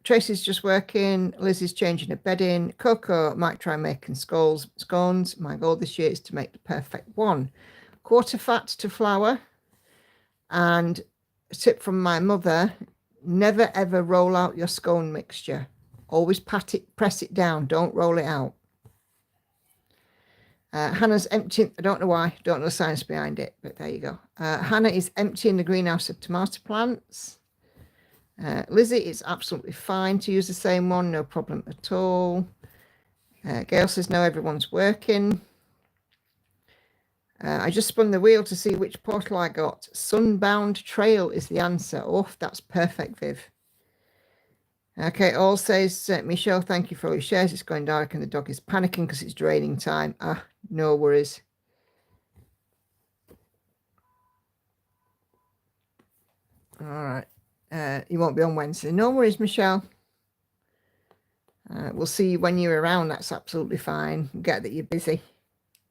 Tracy's just working. Liz is changing her bedding. Coco might try making scones. My goal this year is to make the perfect one. Quarter fat to flour. And a tip from my mother, never ever roll out your scone mixture. Always press it down. Don't roll it out. Hannah's emptying, I don't know why, don't know the science behind it, but there you go. Hannah is emptying the greenhouse of tomato plants. Lizzie is absolutely fine to use the same one, no problem at all. Gail says, no, everyone's working. I just spun the wheel to see which portal I got. Sunbound Trail is the answer. Oh, that's perfect, Viv. Okay, all says, Michelle, thank you for all your shares. It's going dark and the dog is panicking because it's draining time. Ah, no worries. All right. You won't be on Wednesday. No worries, Michelle. We'll see you when you're around. That's absolutely fine. Get that you're busy.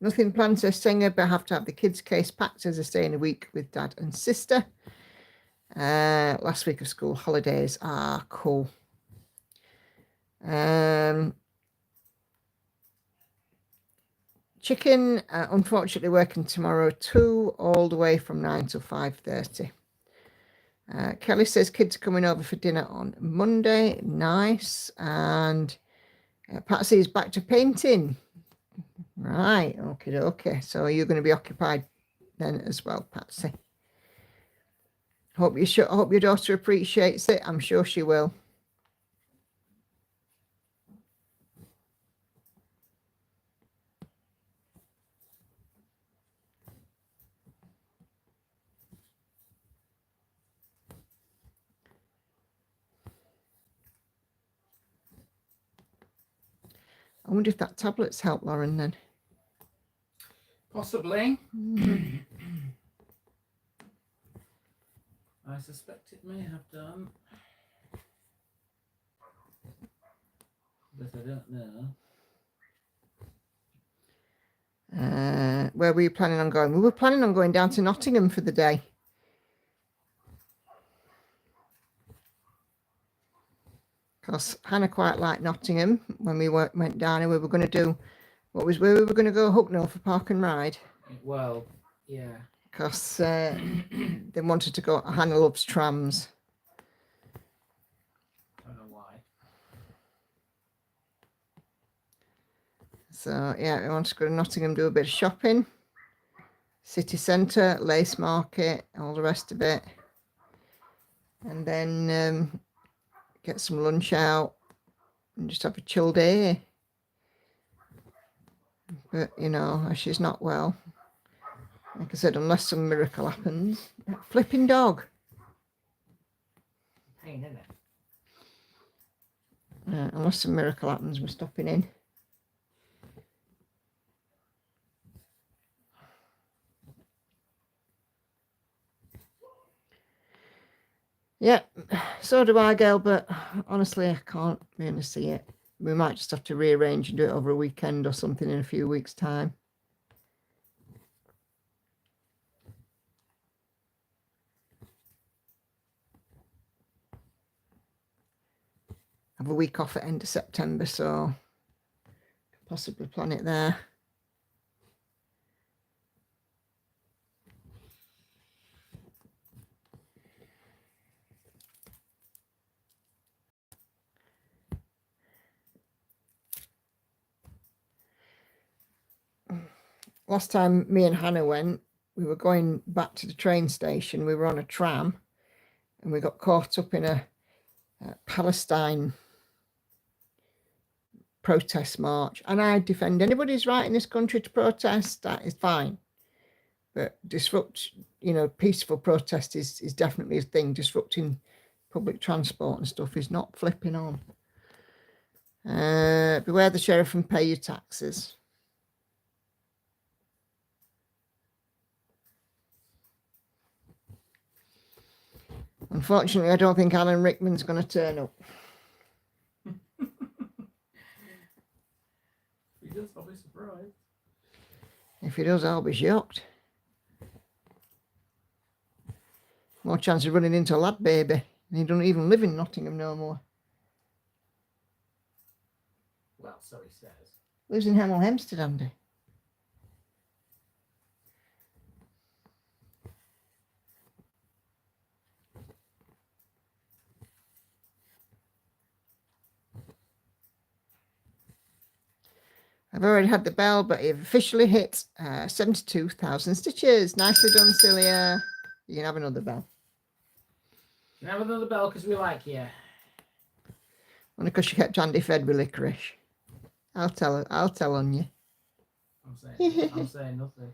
Nothing planned to singer, but I have to have the kids' case packed as I stay in a week with dad and sister. Last week of school holidays. Ah, cool. Chicken, unfortunately working tomorrow too, all the way from 9 till 5:30. Kelly says kids are coming over for dinner on Monday. Nice. And Patsy is back to painting. Right. Okay. So you're going to be occupied then as well, Patsy. Hope your daughter appreciates it. I'm sure she will. I wonder if that tablet's helped Lauren then. Possibly. I suspect it may have done. But I don't know. Where were you planning on going? We were planning on going down to Nottingham for the day. Because Hannah quite liked Nottingham when we went down, and we were going to do, where we were going to go Hucknall for Park and Ride. Well, yeah. Because they wanted to go, Hannah loves trams. I don't know why. So yeah, we wanted to go to Nottingham, do a bit of shopping. City centre, Lace Market, all the rest of it. And then get some lunch out and just have a chill day. But, you know, she's not well. Like I said, unless some miracle happens. That flipping dog. Pain, isn't it? Unless some miracle happens, we're stopping in. Yeah, so do I, Gail, but honestly, I can't really see it. We might just have to rearrange and do it over a weekend or something in a few weeks' time. Have a week off at end of September, so possibly plan it there. Last time me and Hannah went, we were going back to the train station. We were on a tram and we got caught up in a Palestine protest march. And I defend anybody's right in this country to protest, that is fine. But peaceful protest is definitely a thing. Disrupting public transport and stuff is not flipping on. Beware the sheriff and pay your taxes. Unfortunately, I don't think Alan Rickman's going to turn up. He does, I'll be surprised. If he does, I'll be shocked. More chance of running into a lad baby. And he don't even live in Nottingham no more. Well, so he says. Lives in Hemel Hempstead, Andy. I've already had the bell, but you've officially hit 72,000 stitches. Nicely done, Celia. You can have another bell. You can have another bell because we like you. Only because you kept Andy fed with licorice. I'll tell on you. I'm saying nothing.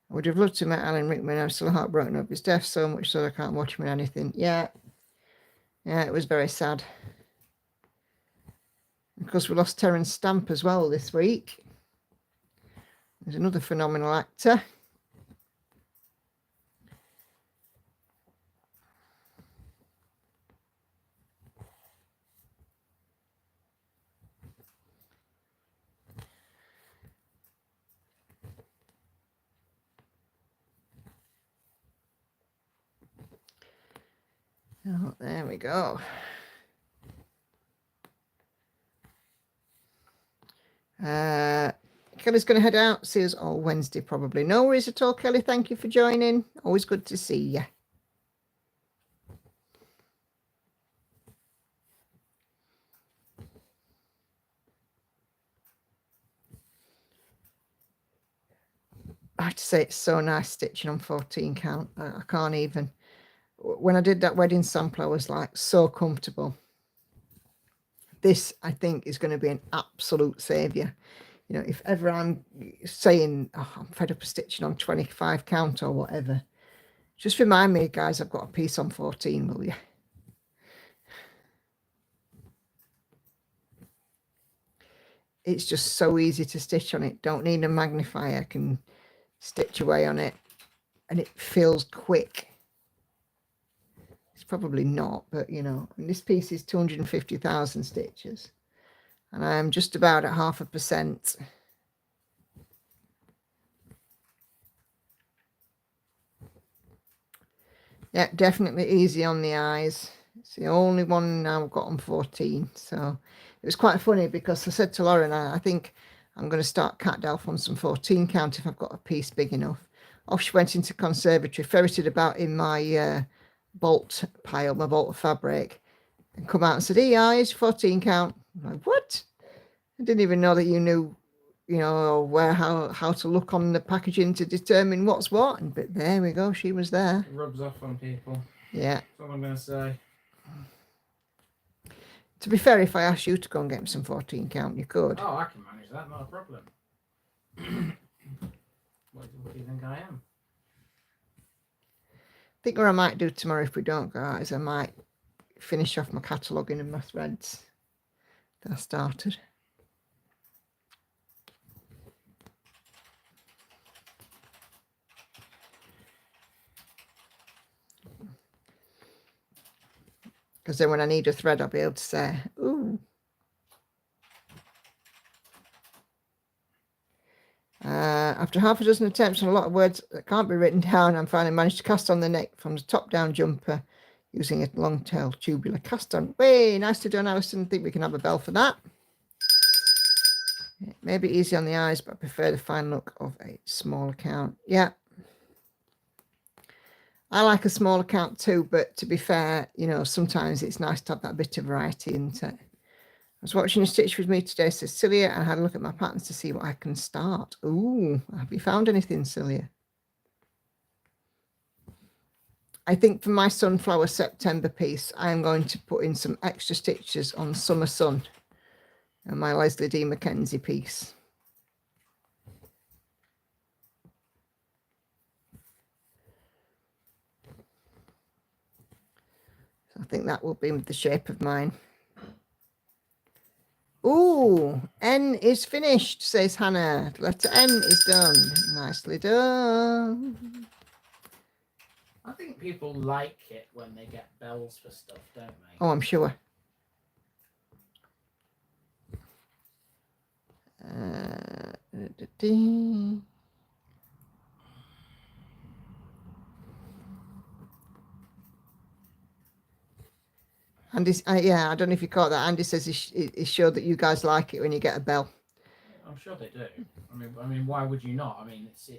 I would have loved to meet Alan Rickman. I'm still heartbroken over his death so much so I can't watch him in anything. Yeah, it was very sad. Of course, we lost Terence Stamp as well this week. There's another phenomenal actor. Oh, there we go. Kelly's going to head out. See us all Wednesday, probably. No worries at all, Kelly. Thank you for joining. Always good to see you. I have to say, it's so nice stitching on 14 count. I can't even. When I did that wedding sample, I was like so comfortable. This, I think, is going to be an absolute saviour. You know, if ever I'm saying, oh, I'm fed up of stitching on 25 count or whatever, just remind me, guys, I've got a piece on 14, will you? It's just so easy to stitch on it. Don't need a magnifier. I can stitch away on it and it feels quick. It's probably not, but you know, and this piece is 250,000 stitches and I am just about at 0.5%. Yeah, definitely easy on the eyes. It's the only one now I've got on 14. So it was quite funny because I said to Lauren, I think I'm going to start cat delf on some 14 count if I've got a piece big enough. Off she went into conservatory, ferreted about in my bolt pile, my bolt of fabric, and come out and said, hey, eyes, 14 count. I'm like, what? I didn't even know that you knew, you know, where how to look on the packaging to determine what's what. But there we go, she was there. It rubs off on people. Yeah. That's all I'm going to say. To be fair, if I asked you to go and get me some 14 count, you could. Oh, I can manage that, not a problem. What do you think I am? I think what I might do tomorrow if we don't go out is I might finish off my cataloguing and my threads that I started. Because then when I need a thread, I'll be able to say, ooh. After half a dozen attempts and a lot of words that can't be written down, I finally managed to cast on the neck from the top-down jumper using a long-tail tubular cast on. Way, nice to do, Alison. I think we can have a bell for that. It may be easy on the eyes, but I prefer the fine look of a small account. Yeah. I like a small account too, but to be fair, you know, sometimes it's nice to have that bit of variety, isn't it? I was watching a stitch with me today, says Celia, and I had a look at my patterns to see what I can start. Ooh, have you found anything, Celia? I think for my Sunflower September piece, I am going to put in some extra stitches on Summer Sun and my Leslie D. Mackenzie piece. So I think that will be the shape of mine. Ooh, N is finished, says Hannah. Letter N is done. Nicely done. I think people like it when they get bells for stuff, don't they? Oh, I'm sure. Andy's, yeah, I don't know if you caught that. Andy says he's sure that you guys like it when you get a bell. I'm sure they do. I mean, why would you not? I mean, it's an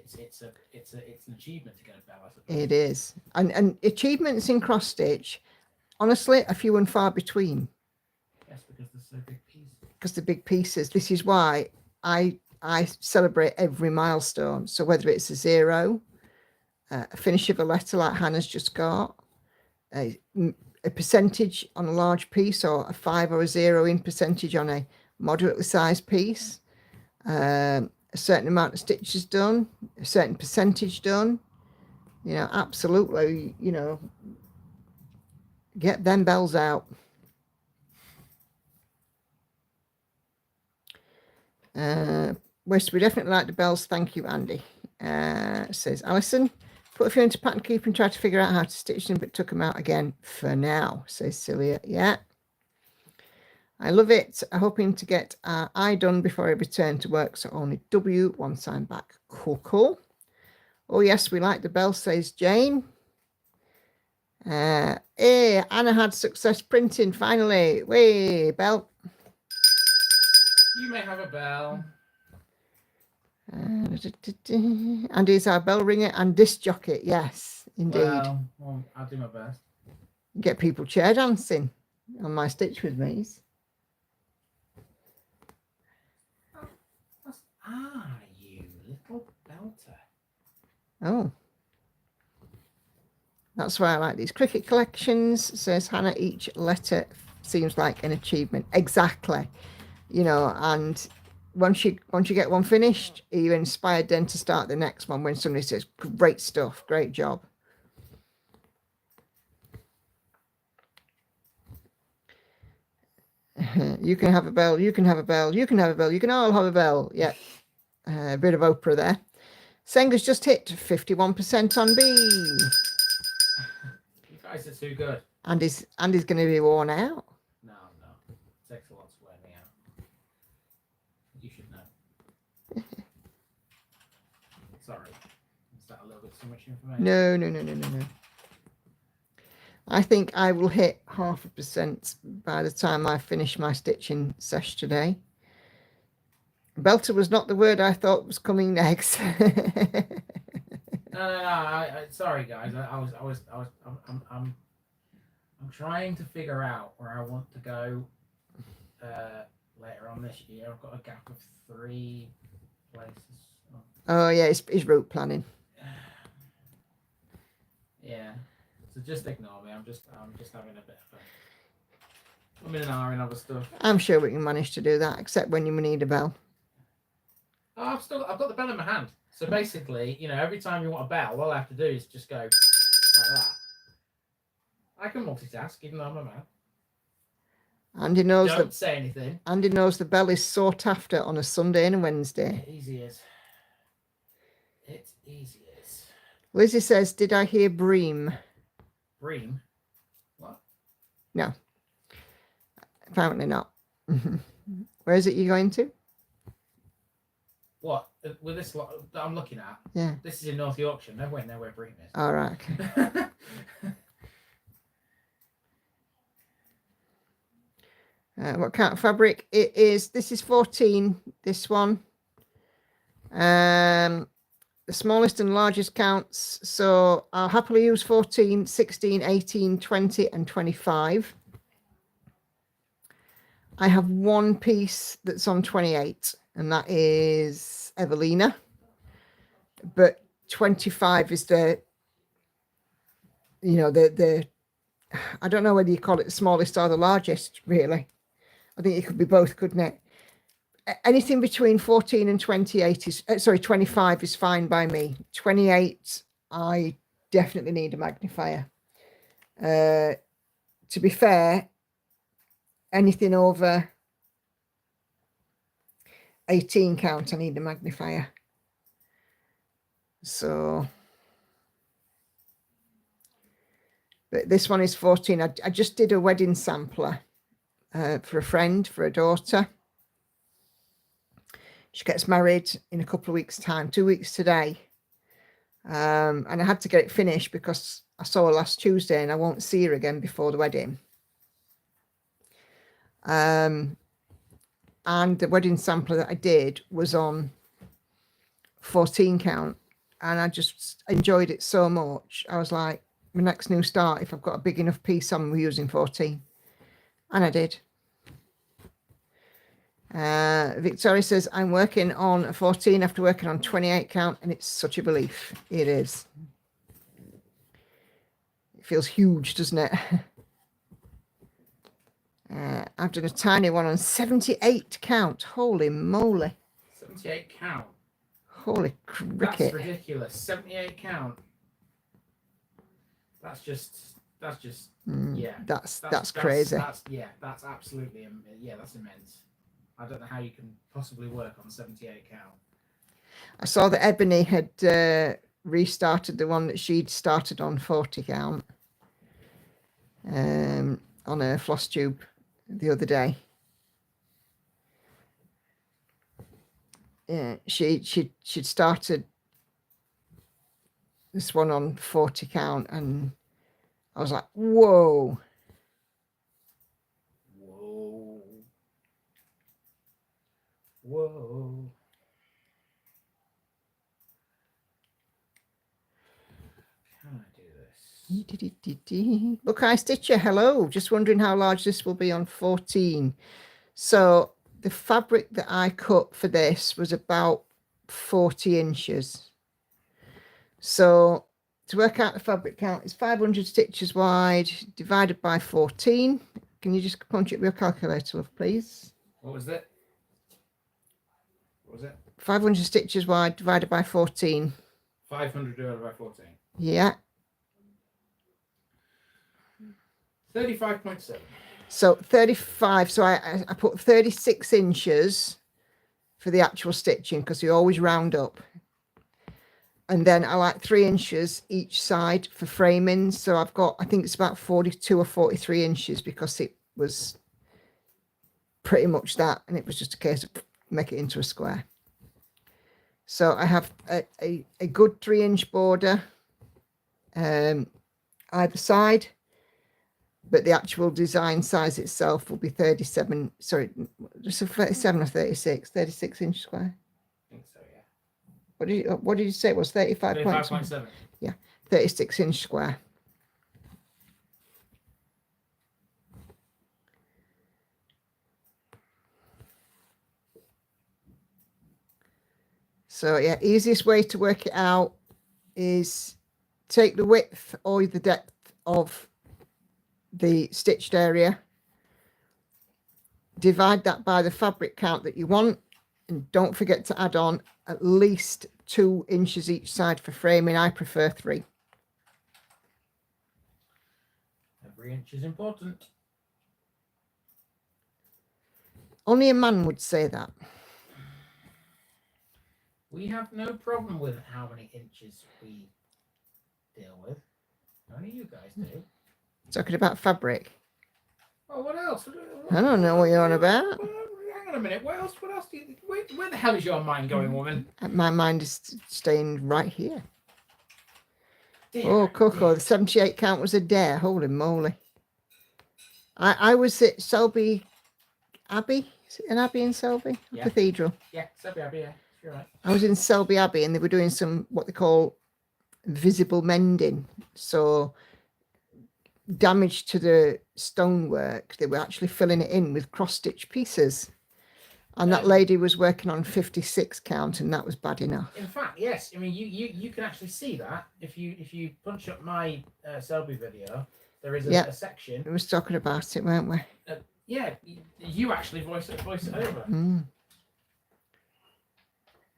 achievement to get a bell, I suppose. It is, and achievements in cross stitch, honestly, are few and far between. Yes, because they're so big pieces. Because they're big pieces. This is why I celebrate every milestone. So whether it's a 0, a finish of a letter like Hannah's just got, a percentage on a large piece, or a 5 or a 0 in percentage on a moderately sized piece, a certain amount of stitches done, a certain percentage done, you know, absolutely, you know, get them bells out. West, we definitely like the bells. Thank you, Andy. Says Alison. Put a few into pattern keep and try to figure out how to stitch them, but took them out again for now, says Celia. Yeah. I love it. I'm hoping to get I done before I return to work, so only W once I'm back. Cool. Oh, yes, we like the bell, says Jane. Hey, Anna had success printing, finally. Way, bell. You may have a bell. And is our bell ringer and disc jockey. Yes, indeed. Well, I'll do my best. Get people chair dancing on my stitch with me's. You little belter. Oh. That's why I like these cricket collections, says Hannah. Each letter seems like an achievement. Exactly. You know, and once you get one finished, you're inspired then to start the next one when somebody says, great stuff, great job. You can have a bell, you can have a bell, you can have a bell, you can all have a bell. Yeah, a bit of Oprah there. Senga's just hit 51% on B. You guys are too good. Andy's going to be worn out. No. It takes a lot to wear me out. You should know. Sorry. Is that a little bit too much information? No. I think I will hit 0.5% by the time I finish my stitching sesh today. Belter was not the word I thought was coming next. No. Sorry, guys. I'm trying to figure out where I want to go later on this year. I've got a gap of 3 places. Oh yeah, it's route planning. Yeah. So just ignore me. I'm just having a bit of a. I'm in an hour in other stuff. I'm sure we can manage to do that, except when you need a bell. Oh, I've got the bell in my hand. So basically, you know, every time you want a bell, all I have to do is just go like that. I can multitask, even though I'm a man. Andy knows Don't say anything. Andy knows the bell is sought after on a Sunday and a Wednesday. It easy is. It's easy as. Lizzie says, did I hear bream? Bream? What? No. Apparently not. Where is it you're going to? What? With this lot that I'm looking at? Yeah. This is in North Yorkshire. Nowhere near where Bream is. All right. Okay. What kind of fabric it is? This is 14. This one. The smallest and largest counts. So I'll happily use 14, 16, 18, 20, and 25. I have one piece that's on 28, and that is Evelina. But 25 is the I don't know whether you call it the smallest or the largest, really. I think it could be both, couldn't it? Anything between 14 and 28 is, 25 is fine by me. 28, I definitely need a magnifier. To be fair, anything over 18 count, I need a magnifier. So But this one is 14. I just did a wedding sampler for a friend, for a daughter. She gets married in a couple of weeks' time, 2 weeks today. And I had to get it finished because I saw her last Tuesday and I won't see her again before the wedding. And the wedding sampler that I did was on 14 count. And I just enjoyed it so much. I was like, my next new start, if I've got a big enough piece on, we're using 14. And I did. Victoria says, I'm working on a 14 after working on 28 count, and it's such a relief. It is. It feels huge, doesn't it? I've done a tiny one on 78 count. Holy moly. 78 count. Holy cricket. That's ridiculous. 78 count. That's just yeah. That's crazy. That's absolutely that's immense. I don't know how you can possibly work on 78 count. I saw that Ebony had restarted the one that she'd started on 40 count on her floss tube the other day. Yeah, she'd started this one on 40 count, and I was like, whoa. Whoa. Can I do this? Buckeye Stitcher, hello. Just wondering how large this will be on 14. So the fabric that I cut for this was about 40 inches. So to work out the fabric count, it's 500 stitches wide divided by 14. Can you just punch it with your calculator, love, please? What was that? What was it? 500 stitches wide divided by 14. 500 divided by 14. Yeah. 35.7. So 35. So I put 36 inches for the actual stitching because you always round up. And then I like 3 inches each side for framing. So I've got, I think it's about 42 or 43 inches because it was pretty much that. And it was just a case of make it into a square. So I have a good 3-inch border either side, but the actual design size itself will be 37, sorry, just a 37 or 36 inch square. I think so, yeah. What did you say it was? 35.7. Yeah, 36 inch square. So yeah, easiest way to work it out is take the width or the depth of the stitched area, divide that by the fabric count that you want, and don't forget to add on at least 2 inches each side for framing. I prefer 3. Every inch is important. Only a man would say that. We have no problem with how many inches we deal with. Only you guys do. Talking about fabric. Oh, what else? I don't know what you're on about. Hang on a minute. What else? What else do you? Where the hell is your mind going, woman? My mind is staying right here. Dear, Oh, Coco, dear. the 78 count was a dare. Holy moly. I was at Selby Abbey. Is it an Abbey in Selby? Yeah. Cathedral. Yeah, Selby Abbey, yeah. You're right. I was in Selby Abbey and they were doing some what they call visible mending. So damage to the stonework, they were actually filling it in with cross-stitch pieces. And that lady was working on 56 count, and that was bad enough. In fact, yes. I mean, you can actually see that if you punch up my Selby video. There is a section. We was talking about it, weren't we? Yeah, you actually voice it over. Mm.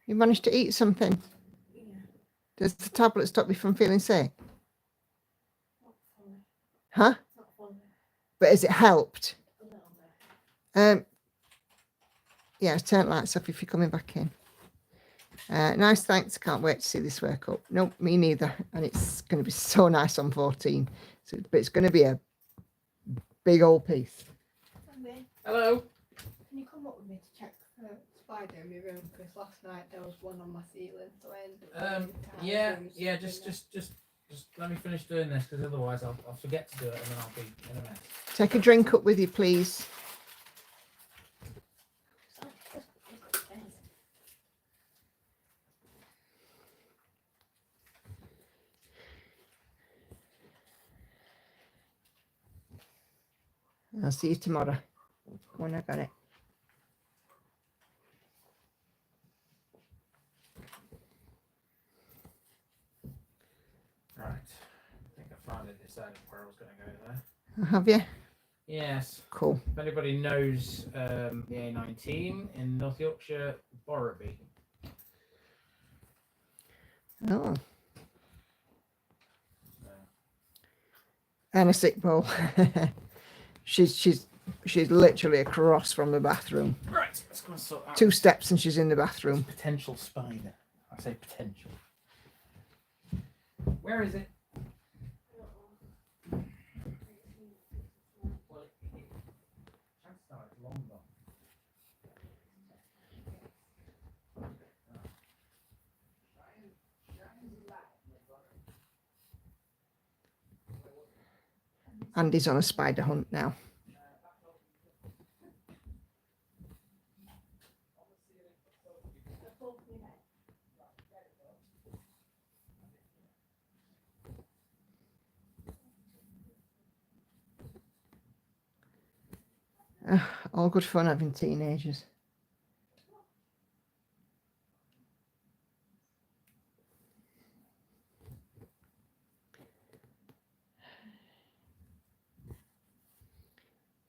You managed to eat something. Yeah. Does the tablet stop you from feeling sick? Not fully. Huh? Not fully. But has it helped? A little bit. Yeah, turn lights off if you're coming back in. Nice, thanks. Can't wait to see this work up. Nope, me neither. And it's going to be so nice on 14. So, but it's going to be a big old piece. Anyway, Hello. can you come up with me to check for spider in my room? Because last night there was one on my ceiling, so I ended up going into Harry's Yeah, room yeah. to Just let me finish doing this, because otherwise I'll forget to do it, and then I'll be in a mess. Take a drink up with you, please. I'll see you tomorrow when I got it. Right. I think I finally decided where I was going to go there. Have you? Yes. Cool. If anybody knows the A19 in North Yorkshire, Borrowby. Oh. And a sick bowl. she's literally across from the bathroom. Right. Let's go and sort out 2 steps and she's in the bathroom. potential spider. I say potential. Where is it? Well, chances are it's long gone. Andy's on a spider hunt now. All good fun having teenagers.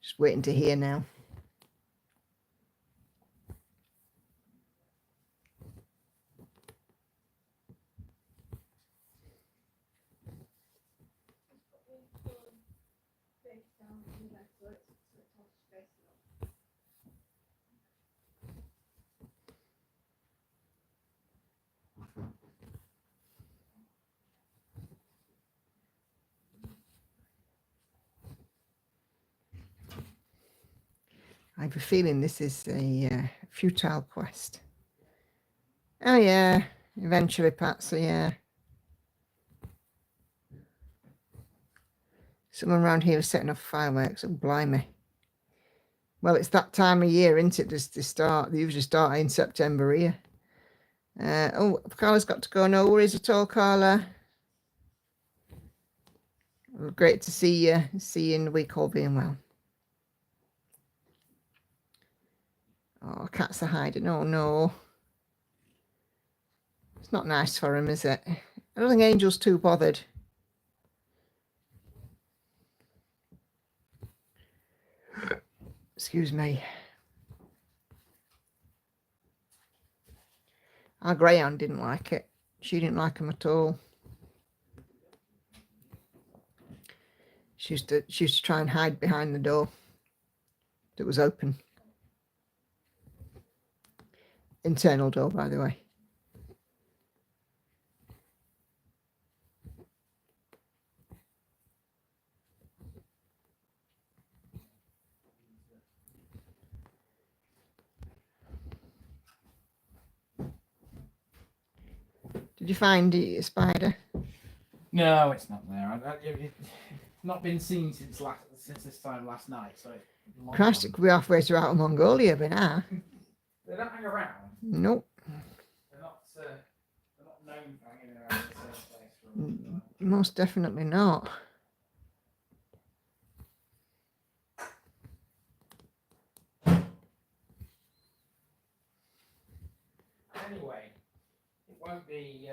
Just waiting to hear now. I have a feeling this is a futile quest. Oh yeah, eventually, Patsy, yeah. Someone around here is setting off fireworks. Oh, blimey. Well, it's that time of year, isn't it? Just to start. They usually start in September here. Oh, Carla's got to go. No worries at all, Carla. Well, great to see you. See you in the week, all being well. Oh, cats are hiding. Oh, no. It's not nice for him, is it? I don't think Angel's too bothered. Excuse me. Our greyhound didn't like it. She didn't like him at all. She used to try and hide behind the door that was open. Internal door, by the way. Did you find the spider? No, it's not there. It's not been seen since this time last night. So long Christ, gone. it could be halfway to Outer Mongolia by now. They don't hang around. Nope. They're not known for hanging around the same place for a long time. Most definitely not. Anyway, it won't be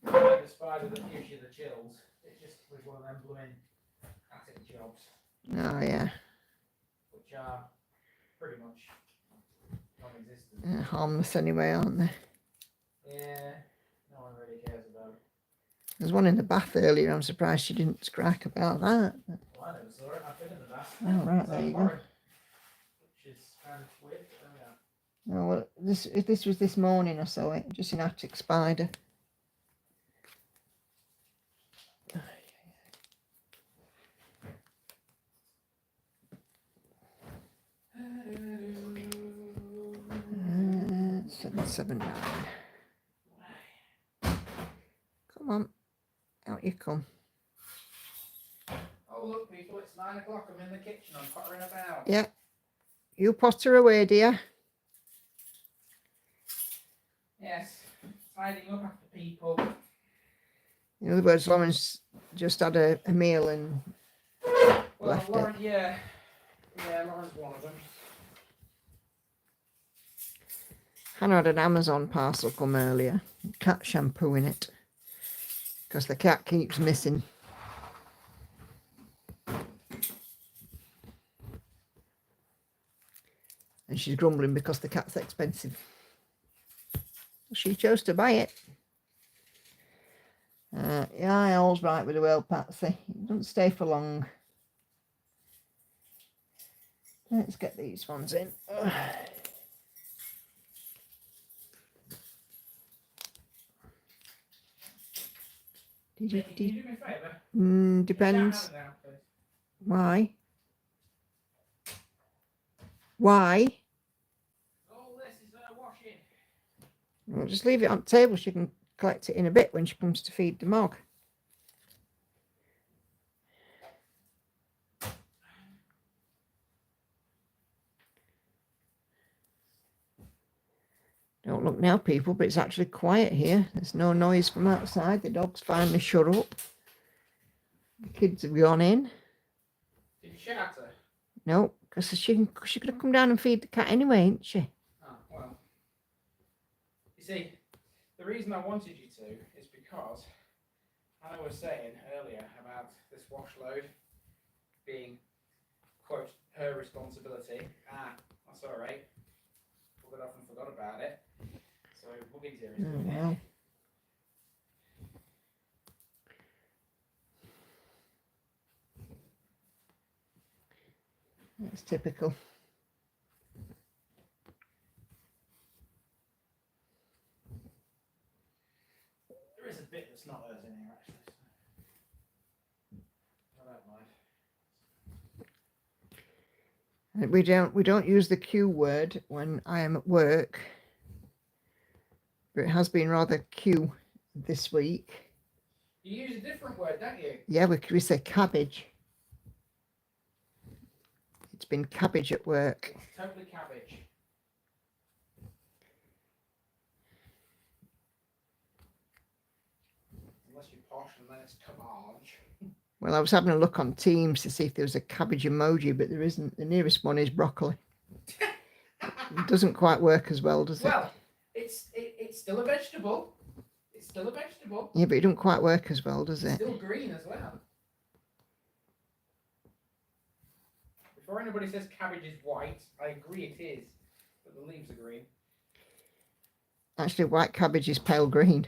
the spider that gives you the chills. It just was one of them blooming attic jobs, Oh, yeah. which are pretty much non-existent. Harmless anyway, aren't they? Yeah, no one really cares about it. There's one in the bath earlier. I'm surprised she didn't scrack about that. Well, I never saw it. I've been in the bath. Oh, right, there you go. Which is kind of weird, but there we are. Oh, well, this was this morning I saw it. Just an attic spider. 779. Come on, out you come. Oh look, people, it's 9 o'clock. I'm in the kitchen. I'm pottering about. Yeah, you potter away, dear. Yes, tidying up after people. In other words, Lauren's just had a meal and Well, left Lauren, it. yeah, Lauren's one of them. Hannah had an Amazon parcel come earlier. Cat shampoo in it. Because the cat keeps missing. And she's grumbling because the cat's expensive. She chose to buy it. Yeah, all's right with the world, Patsy. It doesn't stay for long. Let's get these ones in. Can you do me a favour? Depends. Now, please. Why? Why? All this is washing. Well, just leave it on the table. She can collect it in a bit when she comes to feed the mug. Don't look now, people, but it's actually quiet here. There's no noise from outside. The dog's finally shut up. The kids have gone in. Did you shout her? No, because she could have come down and feed the cat anyway, ain't she? Oh, well. You see, the reason I wanted you to is because Hannah was saying earlier about this wash load being, quote, her responsibility. That's all right. Put it off and forgot about it. So, Muggins here is doing it. Well. That's typical. There is a bit that's not hers in here, actually. So I don't mind. We don't use the Q word when I am at work, but it has been rather Q this week. You use a different word, don't you? Yeah, we say cabbage. It's been cabbage at work. It's totally cabbage. Unless you're posh and then it's cabbage. Well, I was having a look on Teams to see if there was a cabbage emoji, but there isn't. The nearest one is broccoli. It doesn't quite work as well, does it? Well, it's still a vegetable. It's still a vegetable. Yeah, but it doesn't quite work as well, does It's it? still green as well. Before anybody says cabbage is white, I agree it is, but the leaves are green. Actually, white cabbage is pale green.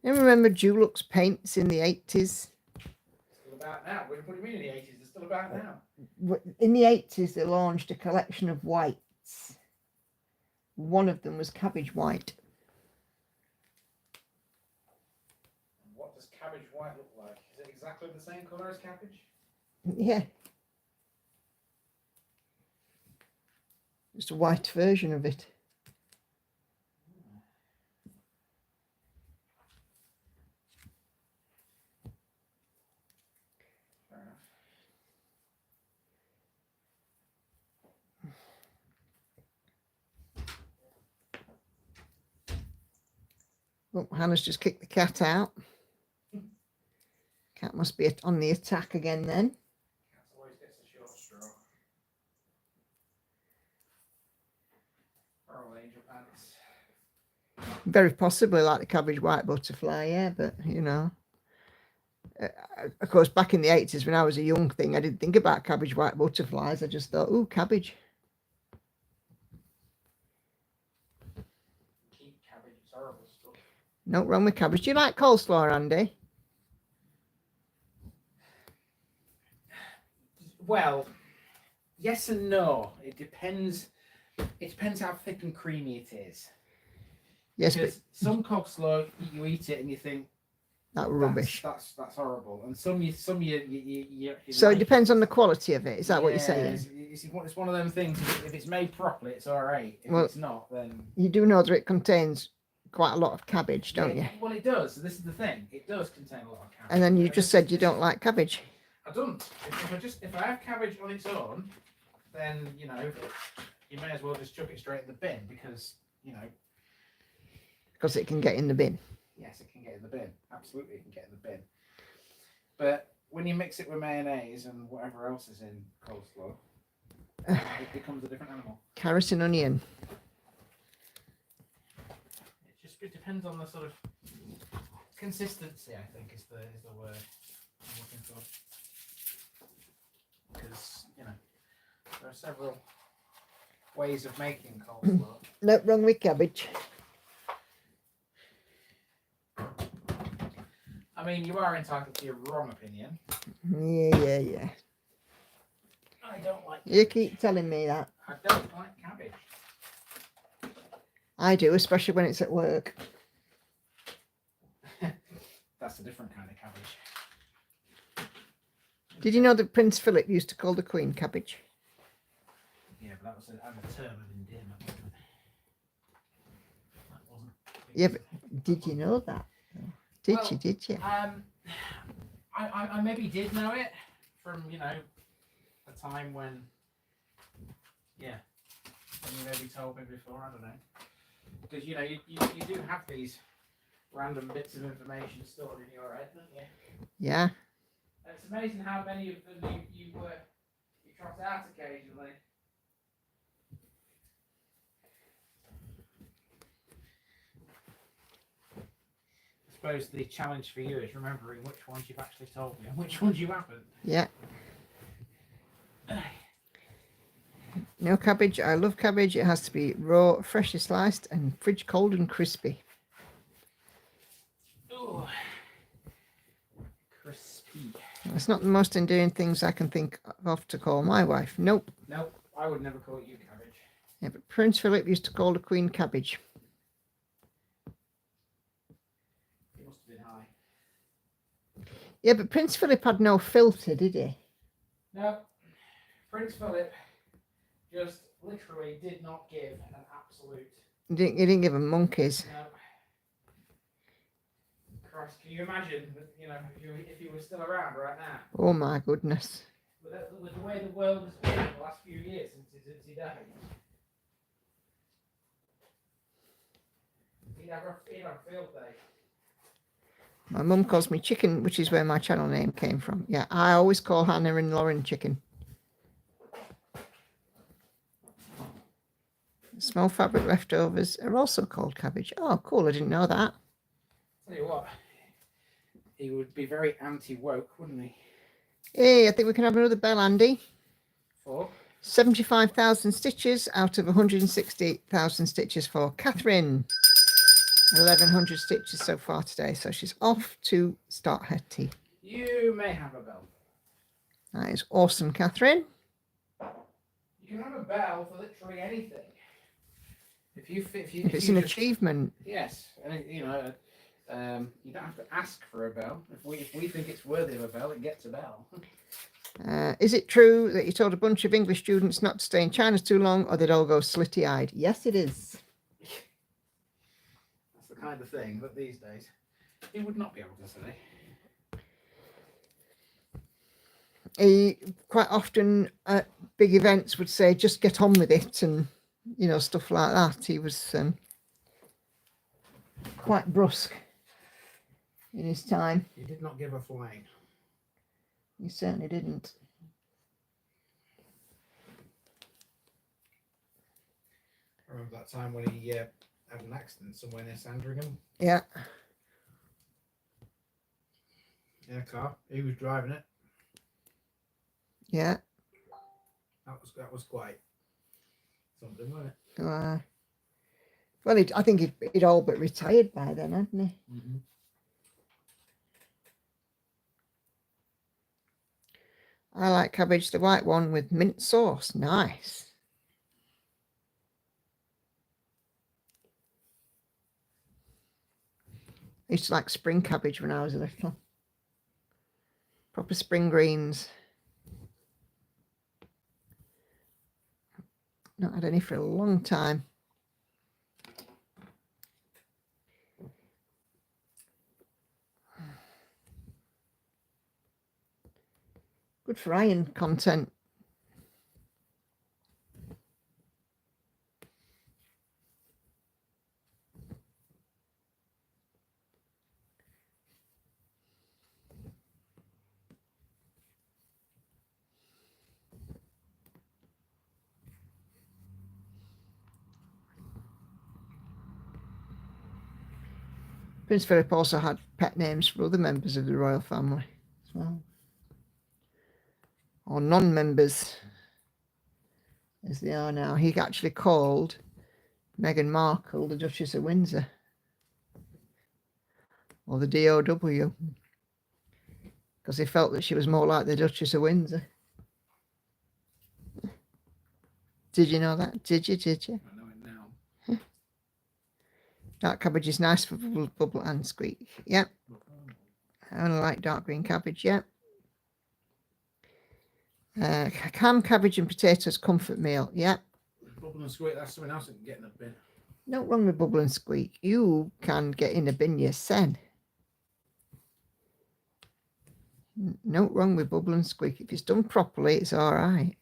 You remember Dulux paints in the 80s? Still about now. What do you mean in the 80s? It's still about now. In the 80s, they launched a collection of whites. One of them was cabbage white. What does cabbage white look like? Is it exactly the same colour as cabbage? Yeah. Just a white version of it. Fair enough. Oh, Hannah's just kicked the cat out. Cat must be on the attack again then. Cat always gets the short straw. Or old angel pants. Very possibly like the cabbage white butterfly, yeah, but you know. Of course, back in the 80s when I was a young thing, I didn't think about cabbage white butterflies. I just thought, ooh, cabbage. Keep cabbage, it's horrible stuff. No wrong with cabbage. Do you like coleslaw, Andy? Well, yes and no. It depends. It depends how thick and creamy it is. Yes, but Because some coleslaw, you eat it and you think, That rubbish. That's horrible. And some you So like it depends on the quality of it. Is that what you're saying? It's one of them things. If it's made properly, it's all right. If Well, it's not, then you do know that it contains quite a lot of cabbage, don't you? Well, it does. This is the thing. It does contain a lot of cabbage. And then you just said you don't like cabbage. I don't. If I have cabbage on its own, then you may as well just chuck it straight in the bin because Because it can get in the bin. Yes, it can get in the bin. Absolutely, it can get in the bin. But when you mix it with mayonnaise and whatever else is in coleslaw, it becomes a different animal. Carrot and onion. It depends on the sort of consistency, I think, is the word I'm looking for. Because, there are several ways of making coleslaw. No, wrong with cabbage. I mean, you are entitled to your wrong opinion. Yeah. I don't like You keep telling me that. I don't like cabbage. I do, especially when it's at work. That's a different kind of cabbage. Did you know that Prince Philip used to call the Queen cabbage? Yeah, but that was a term of endearment, wasn't it? That wasn't. Yeah, but did you know that? Did you? I maybe did know it from a time when you maybe told me before. I don't know, because you do have these random bits of information stored in your head, don't you? Yeah. And it's amazing how many of them you trot out occasionally. I suppose the challenge for you is remembering which ones you've actually told me and which ones you haven't. Yeah. No cabbage. I love cabbage. It has to be raw, freshly sliced, and fridge cold and crispy. Ooh. Crispy. It's not the most endearing things I can think of to call my wife. Nope. Nope, I would never call you cabbage. Yeah, but Prince Philip used to call the Queen cabbage. He must have been high. Yeah, but Prince Philip had no filter, did he? No, Prince Philip just literally did not give an absolute. He didn't give them monkeys. No. Christ, can you imagine? If you were still around right now. Oh my goodness. With the way the world has been in the last few years since he died. He'd have a field day. My mum calls me Chicken, which is where my channel name came from. Yeah, I always call Hannah and Lauren Chicken. Small fabric leftovers are also called cabbage. Oh, cool. I didn't know that. Tell you what, he would be very anti-woke, wouldn't he? Hey, I think we can have another bell, Andy. For? 75,000 stitches out of 160,000 stitches for Catherine. 1,100 stitches so far today. So she's off to start her tea. You may have a bell. That is awesome, Catherine. You can have a bell for literally anything. If it's an achievement. Yes, and you don't have to ask for a bell. If we think it's worthy of a bell, it gets a bell. Is it true that you told a bunch of English students not to stay in China too long, or they'd all go slitty-eyed? Yes, it is. That's the kind of thing that these days he would not be able to say. He quite often at big events would say, "Just get on with it," and stuff like that. He was quite brusque in his time. He did not give a flying. He certainly didn't. I remember that time when he had an accident somewhere near Sandringham. Yeah. In a car. He was driving it. Yeah. That was quite something, wasn't it? Well, I think he'd all but retired by then, hadn't he? Mm-hmm. I like cabbage, the white one with mint sauce. Nice. I used to like spring cabbage when I was little. Proper spring greens. Not had any for a long time. Good for iron content. Prince Philip also had pet names for other members of the royal family as well. Or non-members, as they are now. He actually called Meghan Markle the Duchess of Windsor. Or the DOW. Because he felt that she was more like the Duchess of Windsor. Did you know that? Did you? I know it now. Dark cabbage is nice for bubble and squeak. Yep. I only like dark green cabbage. Yep. Ham, cabbage and potatoes comfort meal. Yep. Bubble and squeak, that's something else that can get in a bin. No wrong with bubble and squeak. You can get in a bin yourself. No wrong with bubble and squeak. If it's done properly, it's all right.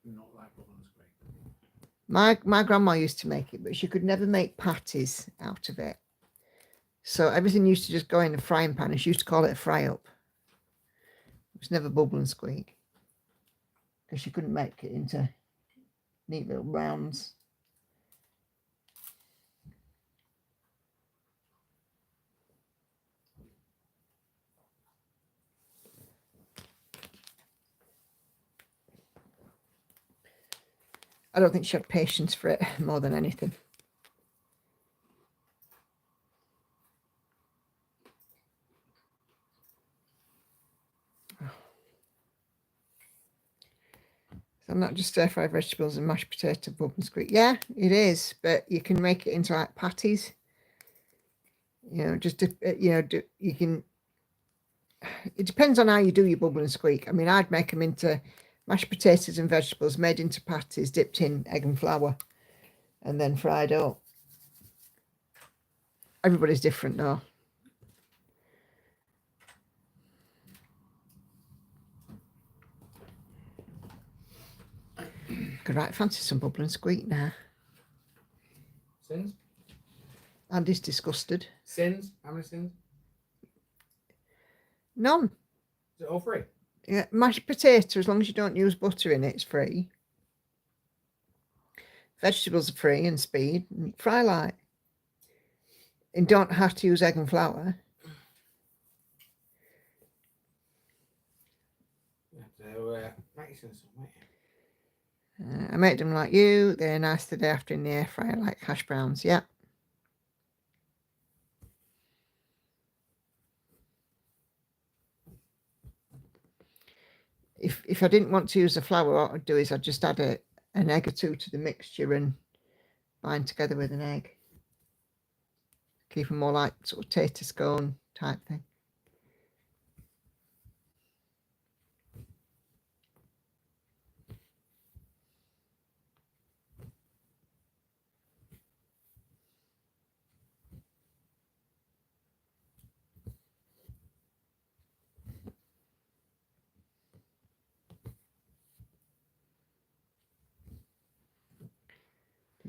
Not like bubble and squeak. My grandma used to make it, but she could never make patties out of it. So everything used to just go in a frying pan, and she used to call it a fry up. It was never bubble and squeak because she couldn't make it into neat little rounds. I don't think she had patience for it more than anything. So not just stir fry vegetables and mashed potato, bubble and squeak. Yeah, it is, but you can make it into like patties. You know, just you can. It depends on how you do your bubble and squeak. I mean, I'd make them into mashed potatoes and vegetables made into patties, dipped in egg and flour, and then fried up. Everybody's different though. Could right fancy some bubble and squeak now. Sins? Andy's disgusted. Sins? How many sins? None. Is it all free? Yeah, mashed potato, as long as you don't use butter in it, it's free. Vegetables are free and speed. And fry light. And don't have to use egg and flour. So, make your sins, mate. I make them like you. They're nice the day after in the air fryer, like hash browns. Yeah. If I didn't want to use the flour, what I'd do is I'd just add an egg or two to the mixture and bind together with an egg. Keep them more like sort of tater scone type thing.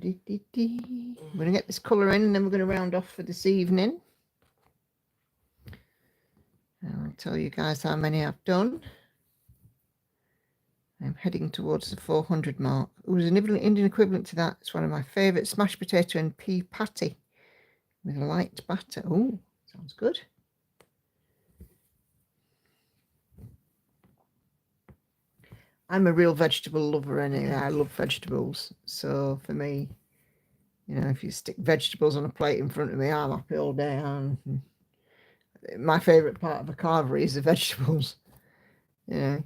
We're going to get this colour in and then we're going to round off for this evening. I'll tell you guys how many I've done. I'm heading towards the 400 mark. It was an Indian equivalent to that. It's one of my favourites. Mashed potato and pea patty with a light batter. Oh, sounds good. I'm a real vegetable lover anyway. I love vegetables. So for me, you know, if you stick vegetables on a plate in front of me, I'm happy all day. My favourite part of a carvery is the vegetables. You know.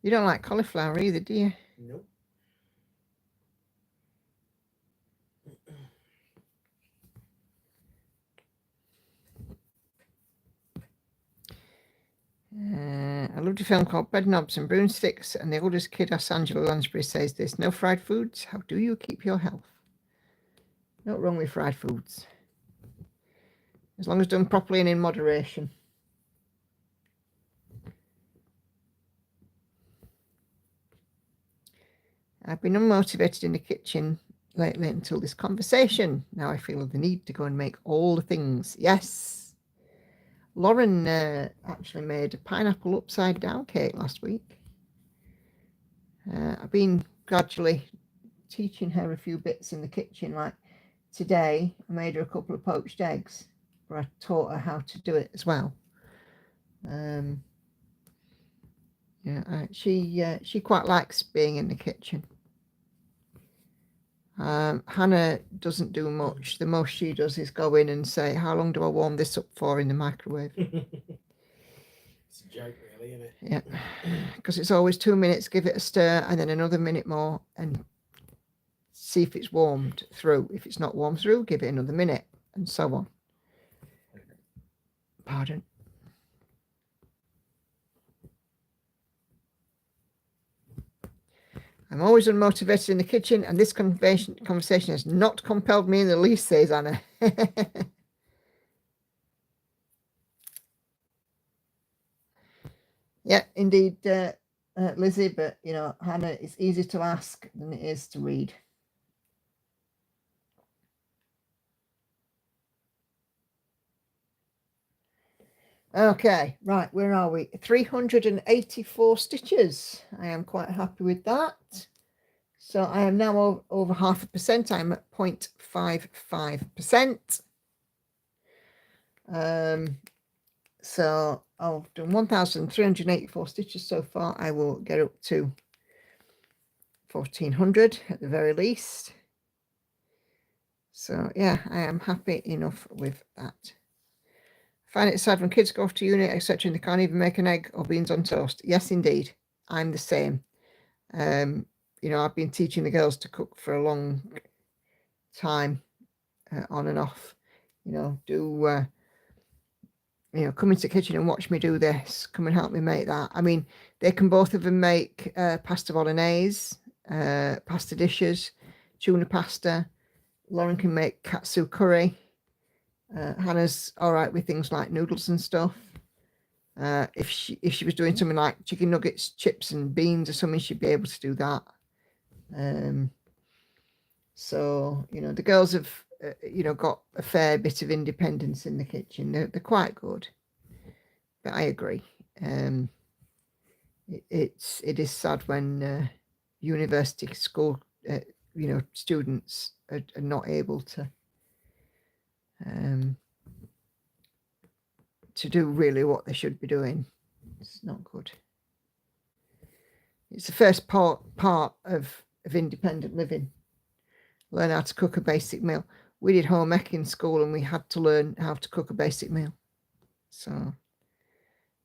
You don't like cauliflower either, do you? Nope. loved a film called Bread Knobs and Broomsticks, and the oldest kid asked Angela Lansbury says this: no fried foods? How do you keep your health? Not wrong with fried foods. As long as done properly and in moderation. I've been unmotivated in the kitchen lately until this conversation. Now I feel the need to go and make all the things. Yes. Lauren actually made a pineapple upside down cake last week. I've been gradually teaching her a few bits in the kitchen. Like today, I made her a couple of poached eggs, but I taught her how to do it as well. She quite likes being in the kitchen. Hannah doesn't do much. The most she does is go in and say, how long do I warm this up for in the microwave? It's a joke, really, isn't it? Yeah, because it's always 2 minutes, give it a stir, and then another minute more, and see if it's warmed through. If it's not warmed through, give it another minute, and so on. Pardon. I'm always unmotivated in the kitchen, and this conversation has not compelled me in the least, says Anna. Yeah, indeed, Lizzie, but, you know, Hannah, it's easier to ask than it is to read. Okay, right, where are we? 384 stitches. I am quite happy with that. So I am now over 0.5%. I'm at 0.55%. So I've done 1,384 stitches so far. I will get up to 1,400 at the very least. So yeah, I am happy enough with that. Find it sad when kids go off to uni, etc., and they can't even make an egg or beans on toast. Yes, indeed. I'm the same. You know, I've been teaching the girls to cook for a long time, on and off. You know, you know, come into the kitchen and watch me do this. Come and help me make that. I mean, they can both of them make pasta bolognese, pasta dishes, tuna pasta. Lauren can make katsu curry. Hannah's all right with things like noodles and stuff. If she was doing something like chicken nuggets, chips and beans or something, she'd be able to do that. So, you know, the girls have, you know, got a fair bit of independence in the kitchen. They're quite good. But I agree. It is sad when university school, you know, students are not able to do really what they should be doing. It's not good. It's the first part of independent living. Learn how to cook a basic meal. We did home ec in school and we had to learn how to cook a basic meal. So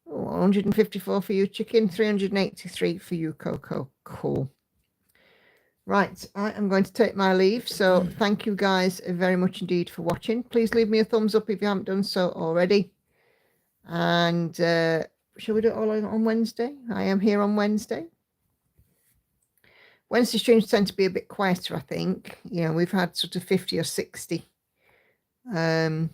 154 for you, chicken, 383 for you, Coco. Cool. Right, I am going to take my leave. So thank you guys very much indeed for watching. Please leave me a thumbs up if you haven't done so already. And shall we do it all on Wednesday? I am here on Wednesday. Wednesday streams tend to be a bit quieter, I think. You know, we've had sort of 50 or 60. You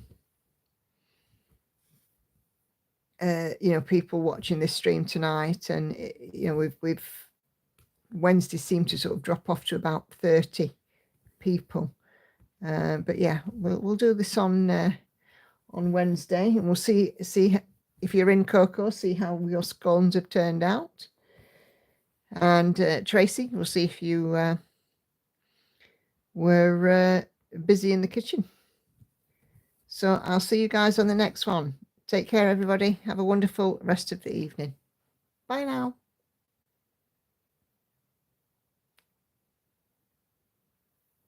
know, people watching this stream tonight, and you know, we've Wednesday seemed to sort of drop off to about 30 people. But yeah, we'll do this on Wednesday, and we'll see if you're in, Coco, see how your scones have turned out. And Tracy, we'll see if you were busy in the kitchen. So I'll see you guys on the next one. Take care, everybody. Have a wonderful rest of the evening. Bye now.